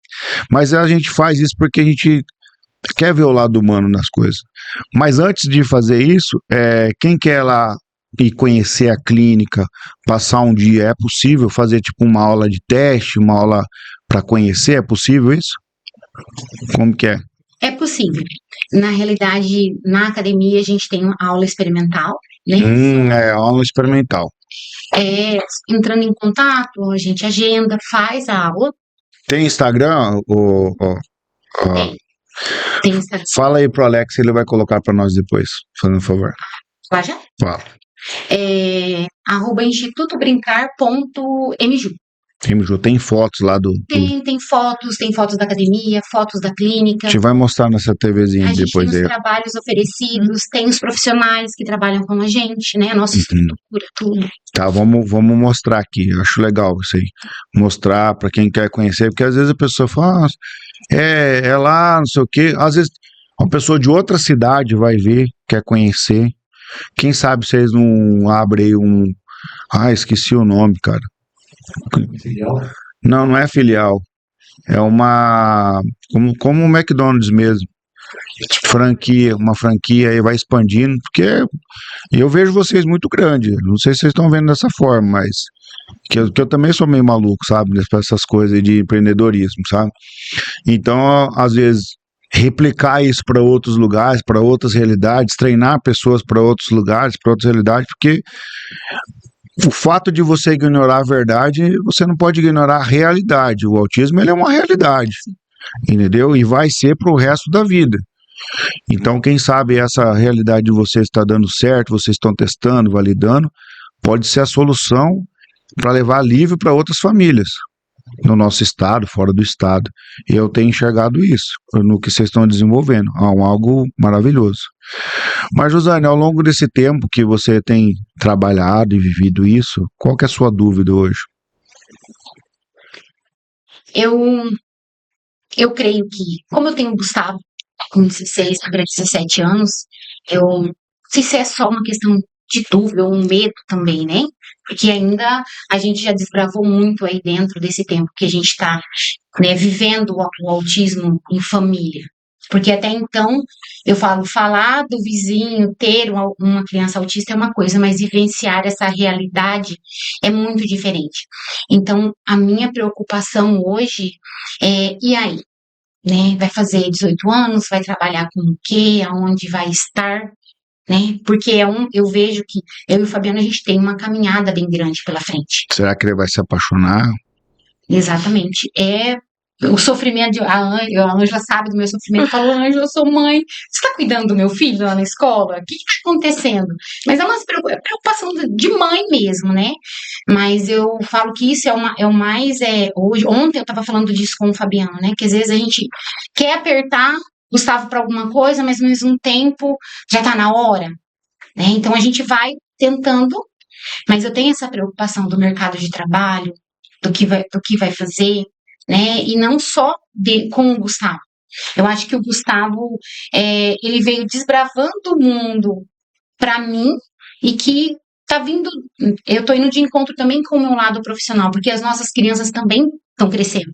Mas a gente faz isso porque a gente quer ver o lado humano nas coisas. Mas antes de fazer isso, quem quer lá e conhecer a clínica, passar um dia, é possível fazer tipo uma aula de teste, uma aula para conhecer, é possível isso? Como que é? É possível. Na realidade, na academia a gente tem uma aula experimental, né? Aula experimental. Entrando em contato, a gente agenda, faz a aula. Tem Instagram? Tem Instagram. Fala aí pro Alex, ele vai colocar para nós depois, fazendo um favor. Já? Fala. @institutobrincar.mju. Tem fotos lá do... Tem fotos da academia, fotos da clínica. A gente vai mostrar nessa TVzinha depois aí. Tem os trabalhos oferecidos, tem os profissionais que trabalham com a gente, né? A nossa estrutura, tudo. Tá, vamos mostrar aqui. Eu acho legal isso aí. Mostrar para quem quer conhecer, porque às vezes a pessoa fala, é lá, não sei o quê. Às vezes uma pessoa de outra cidade vai ver, quer conhecer. Quem sabe vocês não abrem esqueci o nome, cara. Filial? Não é filial. É uma... Como o McDonald's mesmo. Uma franquia e vai expandindo, porque eu vejo vocês muito grandes. Não sei se vocês estão vendo dessa forma, mas que eu também sou meio maluco, sabe? Essas coisas de empreendedorismo, sabe? Então, às vezes, replicar isso para outros lugares, para outras realidades, treinar pessoas para outros lugares, para outras realidades, porque o fato de você ignorar a verdade, você não pode ignorar a realidade. O autismo, ele é uma realidade, entendeu? E vai ser para o resto da vida. Então, quem sabe essa realidade de vocês está dando certo, vocês estão testando, validando, pode ser a solução para levar alívio para outras famílias, no nosso estado, fora do estado. E eu tenho enxergado isso no que vocês estão desenvolvendo. Algo maravilhoso. Mas, Josane, ao longo desse tempo que você tem trabalhado e vivido isso, qual que é a sua dúvida hoje? Eu creio que, como eu tenho o Gustavo com 16 para 17 anos, eu não sei se é só uma questão de dúvida ou um medo também, né? Porque ainda a gente já desbravou muito aí dentro desse tempo que a gente está, né, vivendo o autismo em família. Porque até então, eu falo, falar do vizinho, ter uma criança autista é uma coisa, mas vivenciar essa realidade é muito diferente. Então, a minha preocupação hoje é, e aí? Né? Vai fazer 18 anos, vai trabalhar com o quê? Aonde vai estar? Né? Porque eu vejo que eu e o Fabiano, a gente tem uma caminhada bem grande pela frente. Será que ele vai se apaixonar? Exatamente. É o sofrimento a Ângela sabe do meu sofrimento, falou, Ângela, eu sou mãe, você está cuidando do meu filho lá na escola? O que está acontecendo? Mas é uma preocupação de mãe mesmo, né? Mas eu falo que isso é o mais, ontem eu estava falando disso com o Fabiano, né? Que às vezes a gente quer apertar Gustavo para alguma coisa, mas ao mesmo tempo já está na hora, né? Então a gente vai tentando, mas eu tenho essa preocupação do mercado de trabalho, do que vai fazer, né? E não só com o Gustavo. Eu acho que o Gustavo, ele veio desbravando o mundo para mim e que tá vindo. Eu tô indo de encontro também com o meu lado profissional, porque as nossas crianças também estão crescendo.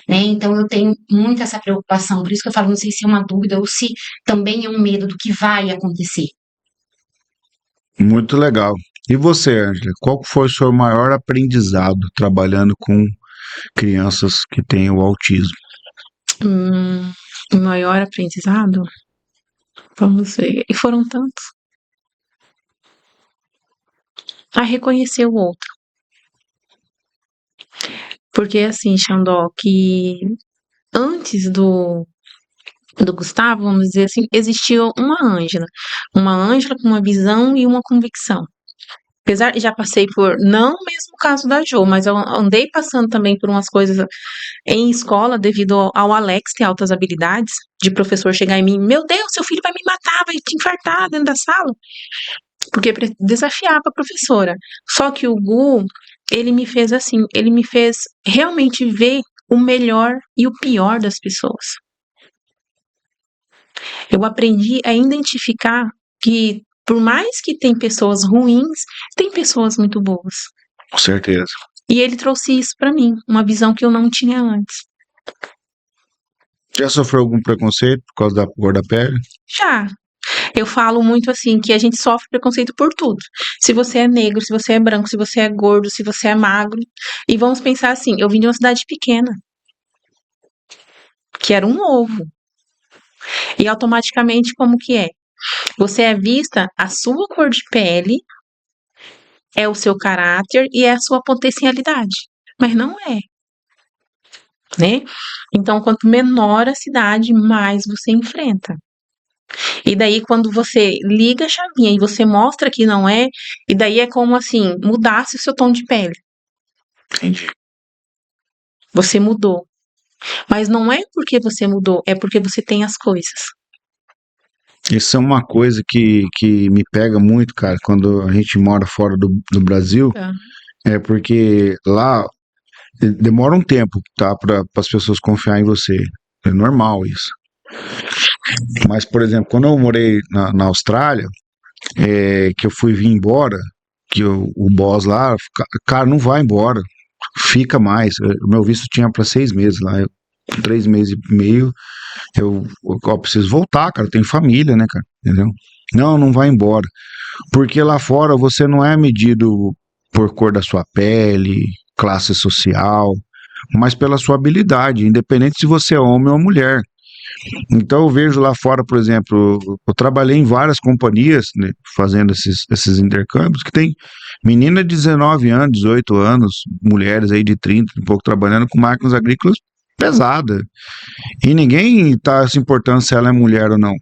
Né? Então eu tenho muito essa preocupação, por isso que eu falo, não sei se é uma dúvida ou se também é um medo do que vai acontecer. Muito legal. E você, Ângela, qual foi o seu maior aprendizado trabalhando com crianças que têm o autismo? O maior aprendizado? Vamos ver. E foram tantos. A reconhecer o outro. Porque assim, Xandó, que antes do Gustavo, vamos dizer assim, existia uma Ângela. Uma Ângela com uma visão e uma convicção. Apesar de já passei por, não o mesmo caso da Jo, mas eu andei passando também por umas coisas em escola devido ao Alex ter altas habilidades, de professor chegar em mim, meu Deus, seu filho vai me matar, vai te infartar dentro da sala. Porque desafiava a professora. Só que o Gu, ele me fez assim, ele me fez realmente ver o melhor e o pior das pessoas. Eu aprendi a identificar que, por mais que tem pessoas ruins, tem pessoas muito boas. Com certeza. E ele trouxe isso pra mim, uma visão que eu não tinha antes. Já sofreu algum preconceito por causa da cor da pele? Já. Eu falo muito assim, que a gente sofre preconceito por tudo. Se você é negro, se você é branco, se você é gordo, se você é magro. E vamos pensar assim, eu vim de uma cidade pequena, que era um ovo. E automaticamente, como que é? Você é vista a sua cor de pele, é o seu caráter e é a sua potencialidade. Mas não é. Né? Então, quanto menor a cidade, mais você enfrenta. E daí, quando você liga a chavinha e você mostra que não é, e daí é como assim, mudasse o seu tom de pele. Entendi. Você mudou. Mas não é porque você mudou, é porque você tem as coisas. Isso é uma coisa que me pega muito, cara, quando a gente mora fora do Brasil, é porque lá demora um tempo, tá, para as pessoas confiarem em você. É normal isso. Mas, por exemplo, quando eu morei na Austrália, que eu fui vir embora, que o boss lá, cara, não vai embora, fica mais. O meu visto tinha para 6 meses lá, 3 meses e meio, eu preciso voltar, cara, eu tenho família, né, cara, entendeu? Não vai embora. Porque lá fora você não é medido por cor da sua pele, classe social, mas pela sua habilidade, independente se você é homem ou mulher. Então eu vejo lá fora, por exemplo, eu trabalhei em várias companhias, né, fazendo esses intercâmbios, que tem menina de 19 anos, 18 anos, mulheres aí de 30, um pouco trabalhando com máquinas agrícolas pesadas. E ninguém está se importando se ela é mulher ou não.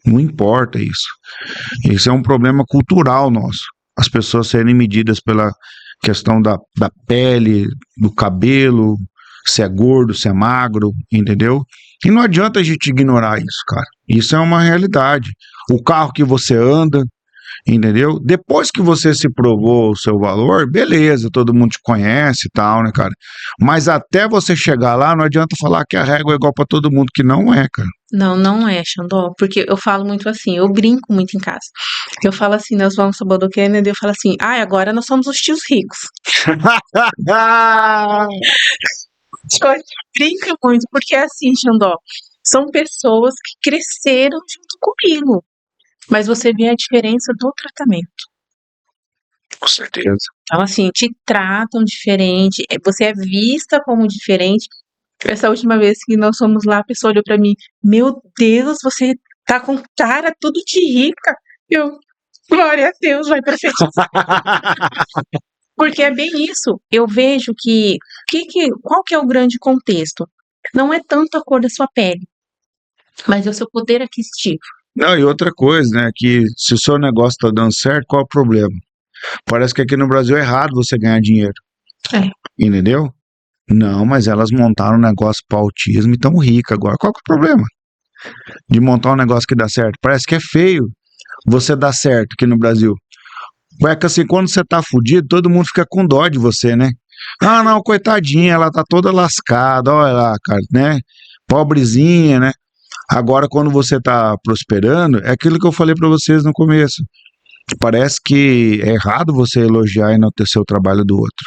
Não importa isso. Isso é um problema cultural nosso. As pessoas serem medidas questão da pele, do cabelo, se é gordo, se é magro, entendeu? E não adianta a gente ignorar isso, cara. Isso é uma realidade. O carro que você anda, entendeu? Depois que você se provou o seu valor, beleza, todo mundo te conhece e tal, né, cara? Mas até você chegar lá, não adianta falar que a régua é igual pra todo mundo, que não é, cara. Não, não é, Xandó, porque eu falo muito assim, eu brinco muito em casa. Eu falo assim, nós vamos para do Kennedy, eu falo assim, ai, agora nós somos os tios ricos. A gente brinca muito, porque é assim, Xandó, são pessoas que cresceram junto comigo, mas você vê a diferença do tratamento. Com certeza. Então, assim, te tratam diferente, você é vista como diferente. Essa última vez que nós fomos lá, a pessoa olhou pra mim, meu Deus, você tá com cara tudo de rica. Eu, glória a Deus, vai pra frente. Porque é bem isso. Eu vejo qual que é o grande contexto? Não é tanto a cor da sua pele, mas é o seu poder aquisitivo. Não, e outra coisa, né, que se o seu negócio tá dando certo, qual é o problema? Parece que aqui no Brasil é errado você ganhar dinheiro. É. Entendeu? Não, mas elas montaram um negócio para autismo e tão rica agora. Qual que é o problema de montar um negócio que dá certo? Parece que é feio você dar certo aqui no Brasil. É que assim, quando você tá fudido, todo mundo fica com dó de você, né? Ah, não, coitadinha, ela tá toda lascada, olha lá, cara, né? Pobrezinha, né? Agora, quando você tá prosperando, é aquilo que eu falei para vocês no começo. Parece que é errado você elogiar e enaltecer o trabalho do outro.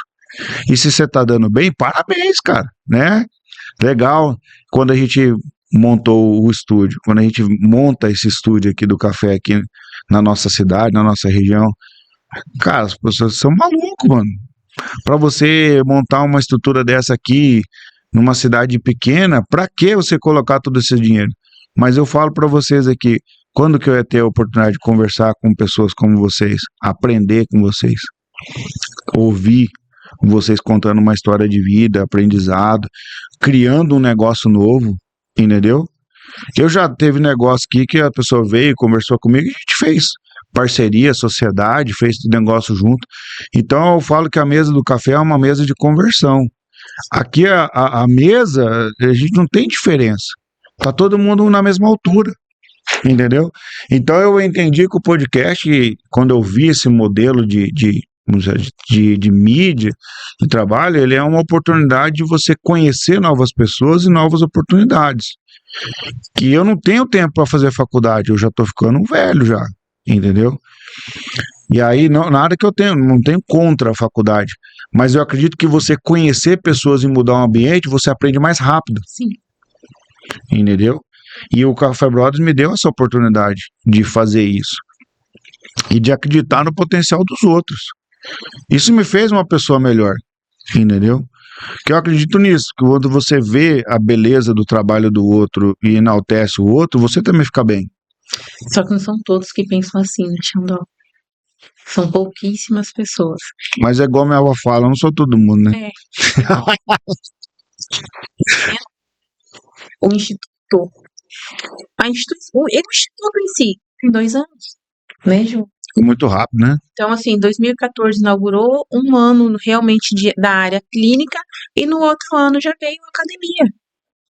E se você tá dando bem, parabéns, cara, né? Legal. Quando a gente montou o estúdio, quando a gente monta esse estúdio aqui do café aqui na nossa cidade, na nossa região, cara, as pessoas são malucos, mano. Pra você montar uma estrutura dessa aqui numa cidade pequena, pra que você colocar todo esse dinheiro? Mas eu falo pra vocês aqui, quando que eu ia ter a oportunidade de conversar com pessoas como vocês, aprender com vocês, ouvir vocês contando uma história de vida, aprendizado, criando um negócio novo, entendeu? Eu já teve negócio aqui que a pessoa veio, conversou comigo e a gente fez parceria, sociedade, fez negócio junto. Então eu falo que a mesa do café é uma mesa de conversão. Aqui a mesa, a gente não tem diferença. Tá todo mundo na mesma altura, entendeu? Então eu entendi que o podcast, quando eu vi esse modelo de mídia, de trabalho, ele é uma oportunidade de você conhecer novas pessoas e novas oportunidades. Que eu não tenho tempo para fazer faculdade, eu já tô ficando velho já, entendeu? E aí, nada que eu tenho, não tenho contra a faculdade, mas eu acredito que você conhecer pessoas e mudar o ambiente, você aprende mais rápido. Sim. Entendeu? E o Café Brothers me deu essa oportunidade de fazer isso e de acreditar no potencial dos outros. Isso me fez uma pessoa melhor, entendeu? Que eu acredito nisso, que quando você vê a beleza do trabalho do outro e enaltece o outro, você também fica bem. Só que não são todos que pensam assim, né, Xandó? São pouquíssimas pessoas. Mas é igual minha avó fala, eu não sou todo mundo, né? O Instituto, o Instituto em si, tem 2 anos, né, Ju? Ficou muito rápido, né? Então, assim, 2014 inaugurou, um ano realmente da área clínica, e no outro ano já veio a academia,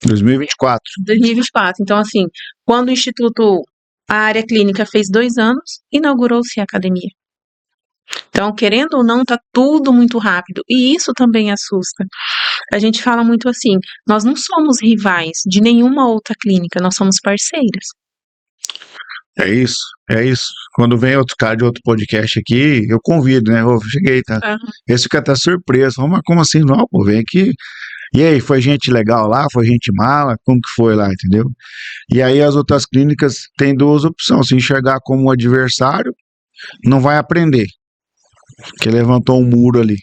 2024. 2024. Então, assim, quando o Instituto, a área clínica fez 2 anos, inaugurou-se a academia. Então, querendo ou não, tá tudo muito rápido, e isso também assusta. A gente fala muito assim, nós não somos rivais de nenhuma outra clínica, nós somos parceiras. É isso, é isso. Quando vem outro cara de outro podcast aqui, eu convido, né? Eu cheguei, tá? Uhum. Esse fica até surpreso. Mas como assim? Não, pô, vem aqui. E aí, foi gente legal lá? Foi gente mala? Como que foi lá, entendeu? E aí as outras clínicas têm 2 opções. Se enxergar como um adversário, não vai aprender. Porque levantou um muro ali,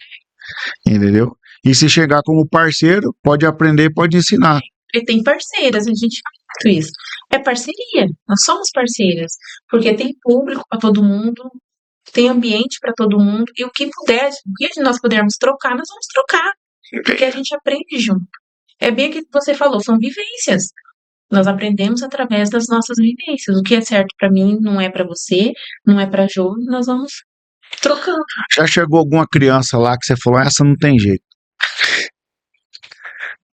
entendeu? E se chegar como parceiro, pode aprender, pode ensinar. E tem parceiras, a gente fala muito isso. É parceria, nós somos parceiras, porque tem público para todo mundo, tem ambiente para todo mundo, e o que nós pudermos trocar, nós vamos trocar, porque a gente aprende junto. É bem aquilo que você falou, são vivências. Nós aprendemos através das nossas vivências. O que é certo para mim não é para você, não é para Jo, nós vamos trocando. Já chegou alguma criança lá que você falou, essa não tem jeito.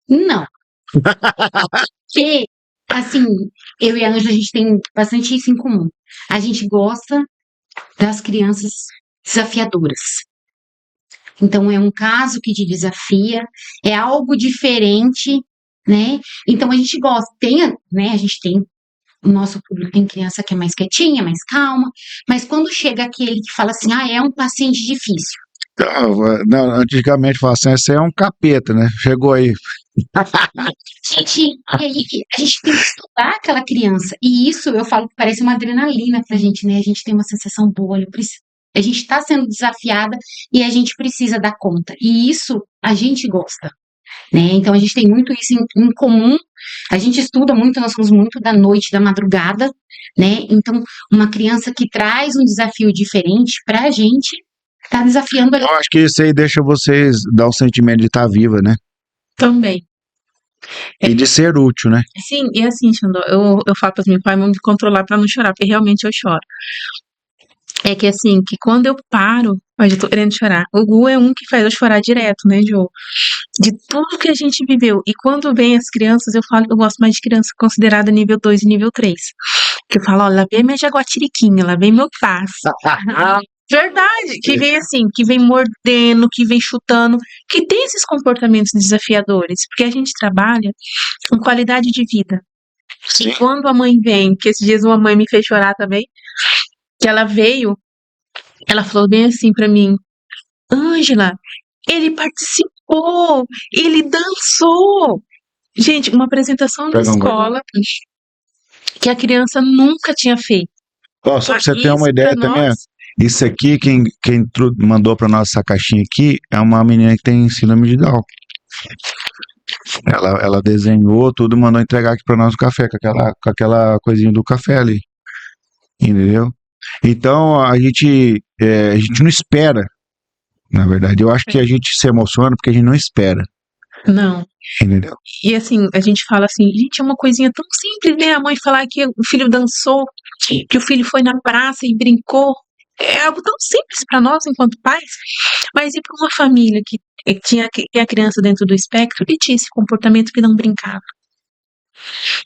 Não. Porque, assim, eu e a Ângela, a gente tem bastante isso em comum. A gente gosta das crianças desafiadoras. Então, é um caso que te desafia, é algo diferente, né? Então, a gente gosta. A gente tem, o nosso público tem criança que é mais quietinha, mais calma, mas quando chega aquele que fala assim, é um paciente difícil. Não, antigamente falava assim, esse é um capeta, né? Chegou aí. A gente tem que estudar aquela criança. E isso, eu falo que parece uma adrenalina pra gente, né? A gente tem uma sensação boa, a gente está sendo desafiada e a gente precisa dar conta. E isso a gente gosta, né? Então a gente tem muito isso em comum. A gente estuda muito, nós somos muito da noite, da madrugada, né? Então, uma criança que traz um desafio diferente pra gente, tá desafiando a Eu acho que isso aí deixa vocês dar um sentimento de estar viva, né? Também. E de ser útil, né? Sim, e assim, Xandó, eu falo para meus pais, vamos me controlar pra não chorar, porque realmente eu choro. É que assim, que quando eu paro, eu já tô querendo chorar. O Gu é um que faz eu chorar direto, né, Jô? De tudo que a gente viveu. E quando vem as crianças, eu falo que eu gosto mais de criança considerada nível 2 e nível 3. Que eu falo, ó, lá vem minha jaguatiriquinha, lá vem meu passo. Verdade, que vem assim, que vem mordendo, que vem chutando, que tem esses comportamentos desafiadores, porque a gente trabalha com qualidade de vida. Sim. E quando a mãe vem, que esses dias uma mãe me fez chorar também, que ela veio, ela falou bem assim pra mim, Ângela, ele participou, ele dançou. Gente, uma apresentação de Pega um escola que a criança nunca tinha feito. Ó, só pra você ter Isso uma ideia pra também, nós, isso aqui, quem mandou pra nós essa caixinha aqui, é uma menina que tem síndrome de Down. Ela desenhou tudo, mandou entregar aqui pra nós o café, com aquela coisinha do café ali. Entendeu? Então, a gente não espera, na verdade. Eu acho que a gente se emociona porque a gente não espera. não. Entendeu? E assim, a gente fala assim, gente, é uma coisinha tão simples, né? A mãe falar que o filho dançou, que o filho foi na praça e brincou. É algo tão simples para nós enquanto pais, mas e para uma família que tinha a criança dentro do espectro e tinha esse comportamento que não brincava.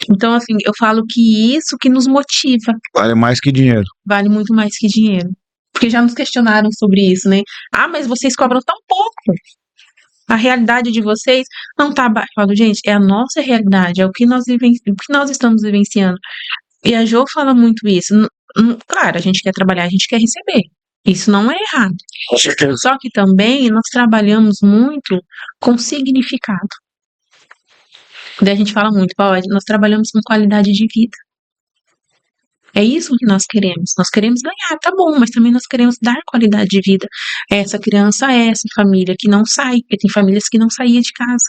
Então, assim, eu falo que isso que nos motiva Vale mais que dinheiro. vale muito mais que dinheiro. Porque já nos questionaram sobre isso, né? Ah, mas vocês cobram tão pouco. A realidade de vocês não tá abaixo. Eu falo, gente, é a nossa realidade, é o que nós estamos vivenciando. E a Jo fala muito isso. Claro, a gente quer trabalhar, a gente quer receber. Isso não é errado. Com certeza. Só que também nós trabalhamos muito com significado. Daí a gente fala muito, nós trabalhamos com qualidade de vida. É isso que nós queremos. Nós queremos ganhar, tá bom, mas também nós queremos dar qualidade de vida a essa criança, a essa família que não sai, porque tem famílias que não saíam de casa.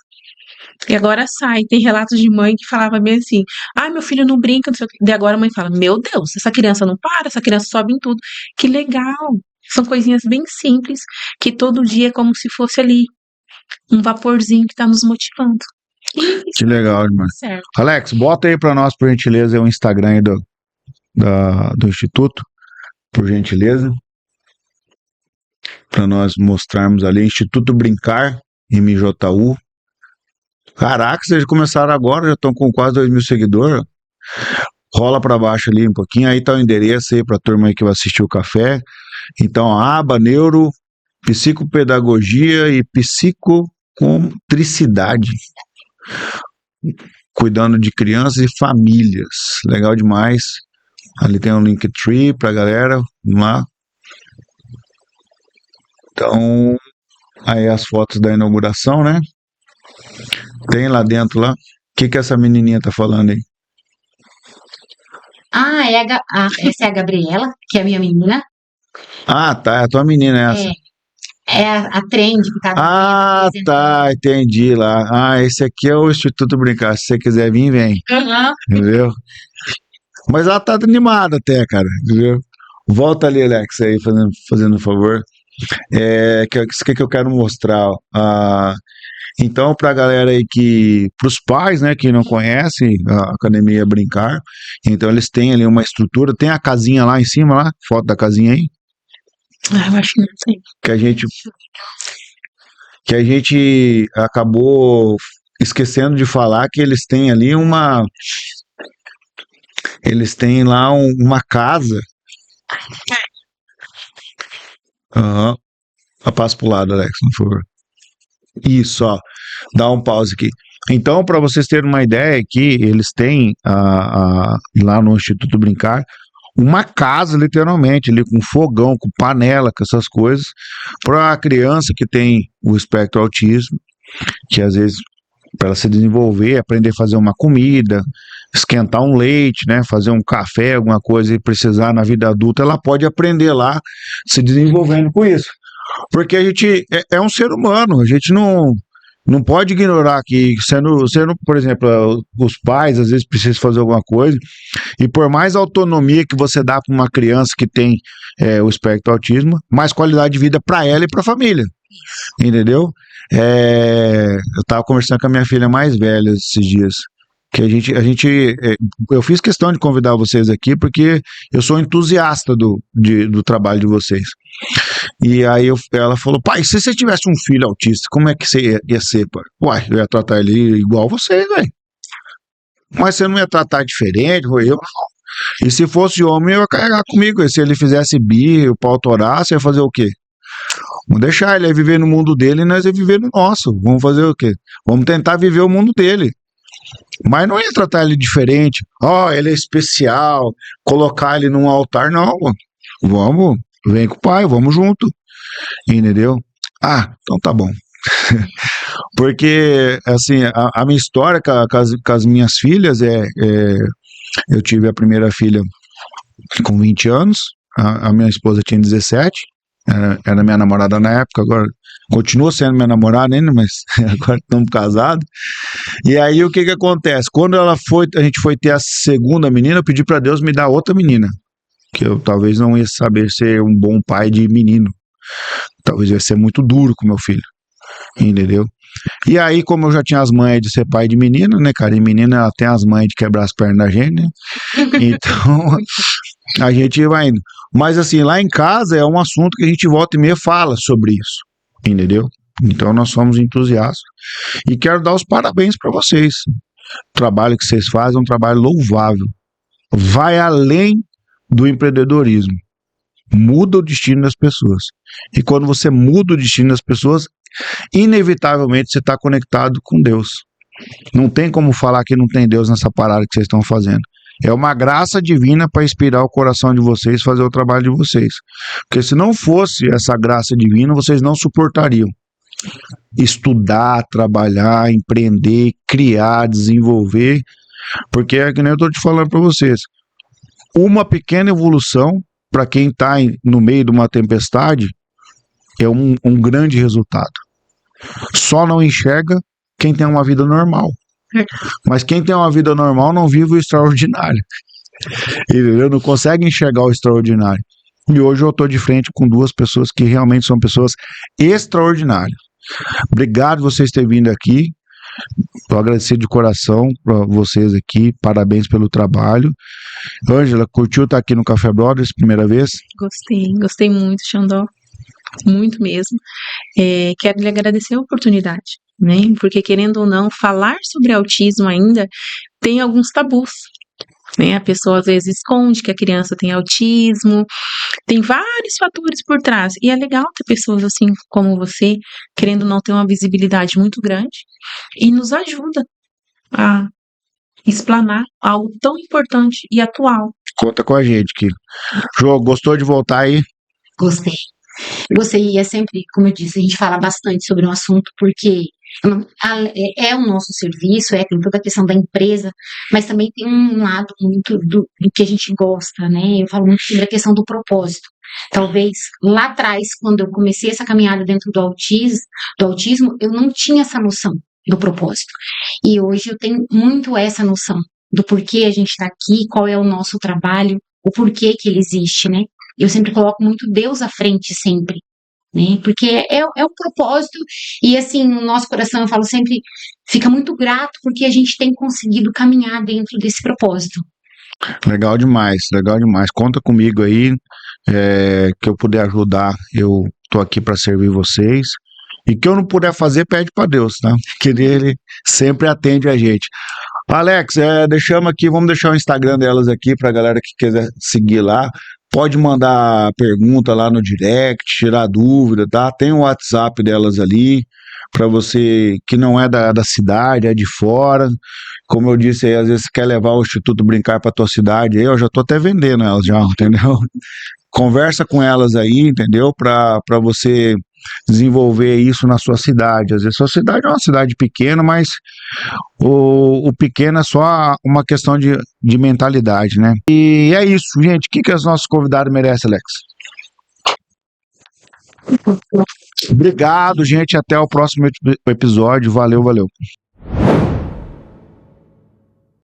E agora sai. Tem relatos de mãe que falava bem assim: meu filho não brinca, não sei o quê. Daí agora a mãe fala: meu Deus, essa criança não para, essa criança sobe em tudo. Que legal! São coisinhas bem simples que todo dia é como se fosse ali um vaporzinho que tá nos motivando. E Que legal, irmão. certo. Alex, bota aí pra nós, por gentileza, o Instagram aí do Instituto, por gentileza. Pra nós mostrarmos ali, Instituto Brincar, MJU. Caraca, vocês começaram agora, já estão com quase 2.000 seguidores. Rola pra baixo ali um pouquinho, aí tá o endereço aí pra turma aí que vai assistir o café. Então, a aba Neuro, Psicopedagogia e Psicomotricidade. Cuidando de crianças e famílias. Legal demais. Ali tem um Linktree pra galera. Vamos lá. Então, aí as fotos da inauguração, né? Tem lá dentro lá. O que essa menininha tá falando aí? Essa é a Gabriela, que é a minha menina. Ah, tá. É a tua menina essa. É a trend que tá Ah, tá. Entendi lá. Ah, esse aqui é o Instituto Brincar. Se você quiser vir, vem. Uhum. Entendeu? Mas ela tá animada até, cara. Entendeu? Volta ali, Alex, aí, fazendo um favor. Isso que eu quero mostrar. Então, pra galera aí pros pais, né, que não conhecem a Academia Brincar, então eles têm ali uma estrutura, tem a casinha lá em cima, lá, foto da casinha aí. Eu acho que não sei. que a gente acabou esquecendo de falar que eles têm ali eles têm lá uma casa. Aham. Passa pro lado, Alex, por favor. Isso, ó. Dá um pause aqui. Então, para vocês terem uma ideia aqui, eles têm lá no Instituto Brincar uma casa, literalmente, ali com fogão, com panela, com essas coisas, para a criança que tem o espectro autismo, que às vezes, para ela se desenvolver, aprender a fazer uma comida, esquentar um leite, né, fazer um café, alguma coisa e precisar na vida adulta, ela pode aprender lá, se desenvolvendo com isso. Porque a gente é um ser humano, a gente não pode ignorar que sendo, por exemplo, os pais às vezes precisam fazer alguma coisa, e por mais autonomia que você dá para uma criança que tem o espectro autismo, mais qualidade de vida para ela e para a família, entendeu? Eu estava conversando com a minha filha mais velha esses dias, que eu fiz questão de convidar vocês aqui porque eu sou entusiasta do trabalho de vocês. E aí ela falou, pai, se você tivesse um filho autista, como é que você ia ser, pai? Uai, eu ia tratar ele igual você, velho. Mas você não ia tratar diferente, foi eu. E se fosse homem, eu ia carregar comigo. E se ele fizesse birra, o pau torar, você ia fazer o quê? Vamos deixar ele viver no mundo dele e nós ia viver no nosso. Vamos fazer o quê? Vamos tentar viver o mundo dele. Mas não ia tratar ele diferente. Ele é especial, colocar ele num altar, não. Vamos, vem com o pai, vamos junto. Entendeu? Então tá bom. Porque, assim, a minha história com as minhas filhas eu tive a primeira filha com 20 anos, a minha esposa tinha 17, era minha namorada na época, agora continua sendo minha namorada ainda, mas agora estamos casados. E aí o que acontece? Quando a gente foi ter a segunda menina, eu pedi para Deus me dar outra menina, que eu talvez não ia saber ser um bom pai de menino, talvez ia ser muito duro com meu filho, entendeu? E aí, como eu já tinha as manhas de ser pai de menina, né, cara, e menina ela tem as manhas de quebrar as pernas da gente, né? Então a gente vai indo. Mas assim, lá em casa é um assunto que a gente volta e meia fala sobre isso, entendeu? Então nós somos entusiastas e quero dar os parabéns para vocês. O trabalho que vocês fazem é um trabalho louvável, vai além do empreendedorismo, muda o destino das pessoas. E quando você muda o destino das pessoas, inevitavelmente você está conectado com Deus. Não tem como falar que não tem Deus nessa parada que vocês estão fazendo. É uma graça divina para inspirar o coração de vocês a fazer o trabalho de vocês. Porque se não fosse essa graça divina, vocês não suportariam estudar, trabalhar, empreender, criar, desenvolver. Porque é que nem eu estou te falando para vocês. Uma pequena evolução, para quem está no meio de uma tempestade, é um grande resultado. Só não enxerga quem tem uma vida normal. Mas quem tem uma vida normal não vive o extraordinário. Entendeu? Não consegue enxergar o extraordinário. E hoje eu estou de frente com duas pessoas que realmente são pessoas extraordinárias. Obrigado por vocês terem vindo aqui. Estou agradecido de coração para vocês aqui. Parabéns pelo trabalho. Ângela, curtiu estar aqui no Café Brothers, primeira vez? Gostei muito, Xandó. Muito mesmo. Quero lhe agradecer a oportunidade, né? Porque, querendo ou não, falar sobre autismo ainda tem alguns tabus, né? A pessoa às vezes esconde que a criança tem autismo, tem vários fatores por trás. E é legal ter pessoas assim como você, querendo ou não ter uma visibilidade muito grande e nos ajuda a explanar algo tão importante e atual. Conta com a gente, Kiko. Jô, gostou de voltar aí? Gostei. E é sempre, como eu disse, a gente fala bastante sobre um assunto porque é o nosso serviço, tem toda a questão da empresa, mas também tem um lado muito do que a gente gosta, né? Eu falo muito sobre a questão do propósito. Talvez lá atrás, quando eu comecei essa caminhada dentro do autismo, eu não tinha essa noção do propósito. E hoje eu tenho muito essa noção do porquê a gente está aqui, qual é o nosso trabalho, o porquê que ele existe, né? Eu sempre coloco muito Deus à frente, sempre, né? Porque é o propósito, e assim, no nosso coração, eu falo sempre, fica muito grato, porque a gente tem conseguido caminhar dentro desse propósito. Legal demais, legal demais. Conta comigo aí, que eu puder ajudar, eu tô aqui para servir vocês. E que eu não puder fazer, pede para Deus, tá? Que ele sempre atende a gente. Alex, vamos deixar o Instagram delas aqui pra galera que quiser seguir lá. Pode mandar pergunta lá no direct, tirar dúvida, tá? Tem o WhatsApp delas ali, para você que não é da cidade, é de fora. Como eu disse aí, às vezes você quer levar o Instituto Brincar pra tua cidade, aí eu já tô até vendendo elas já, entendeu? Conversa com elas aí, entendeu? Para você desenvolver isso na sua cidade. Às vezes sua cidade é uma cidade pequena, mas o pequeno é só uma questão de mentalidade, né? E é isso, gente. O que os nossos convidados merecem, Alex? Obrigado, gente. Até o próximo episódio. Valeu, valeu.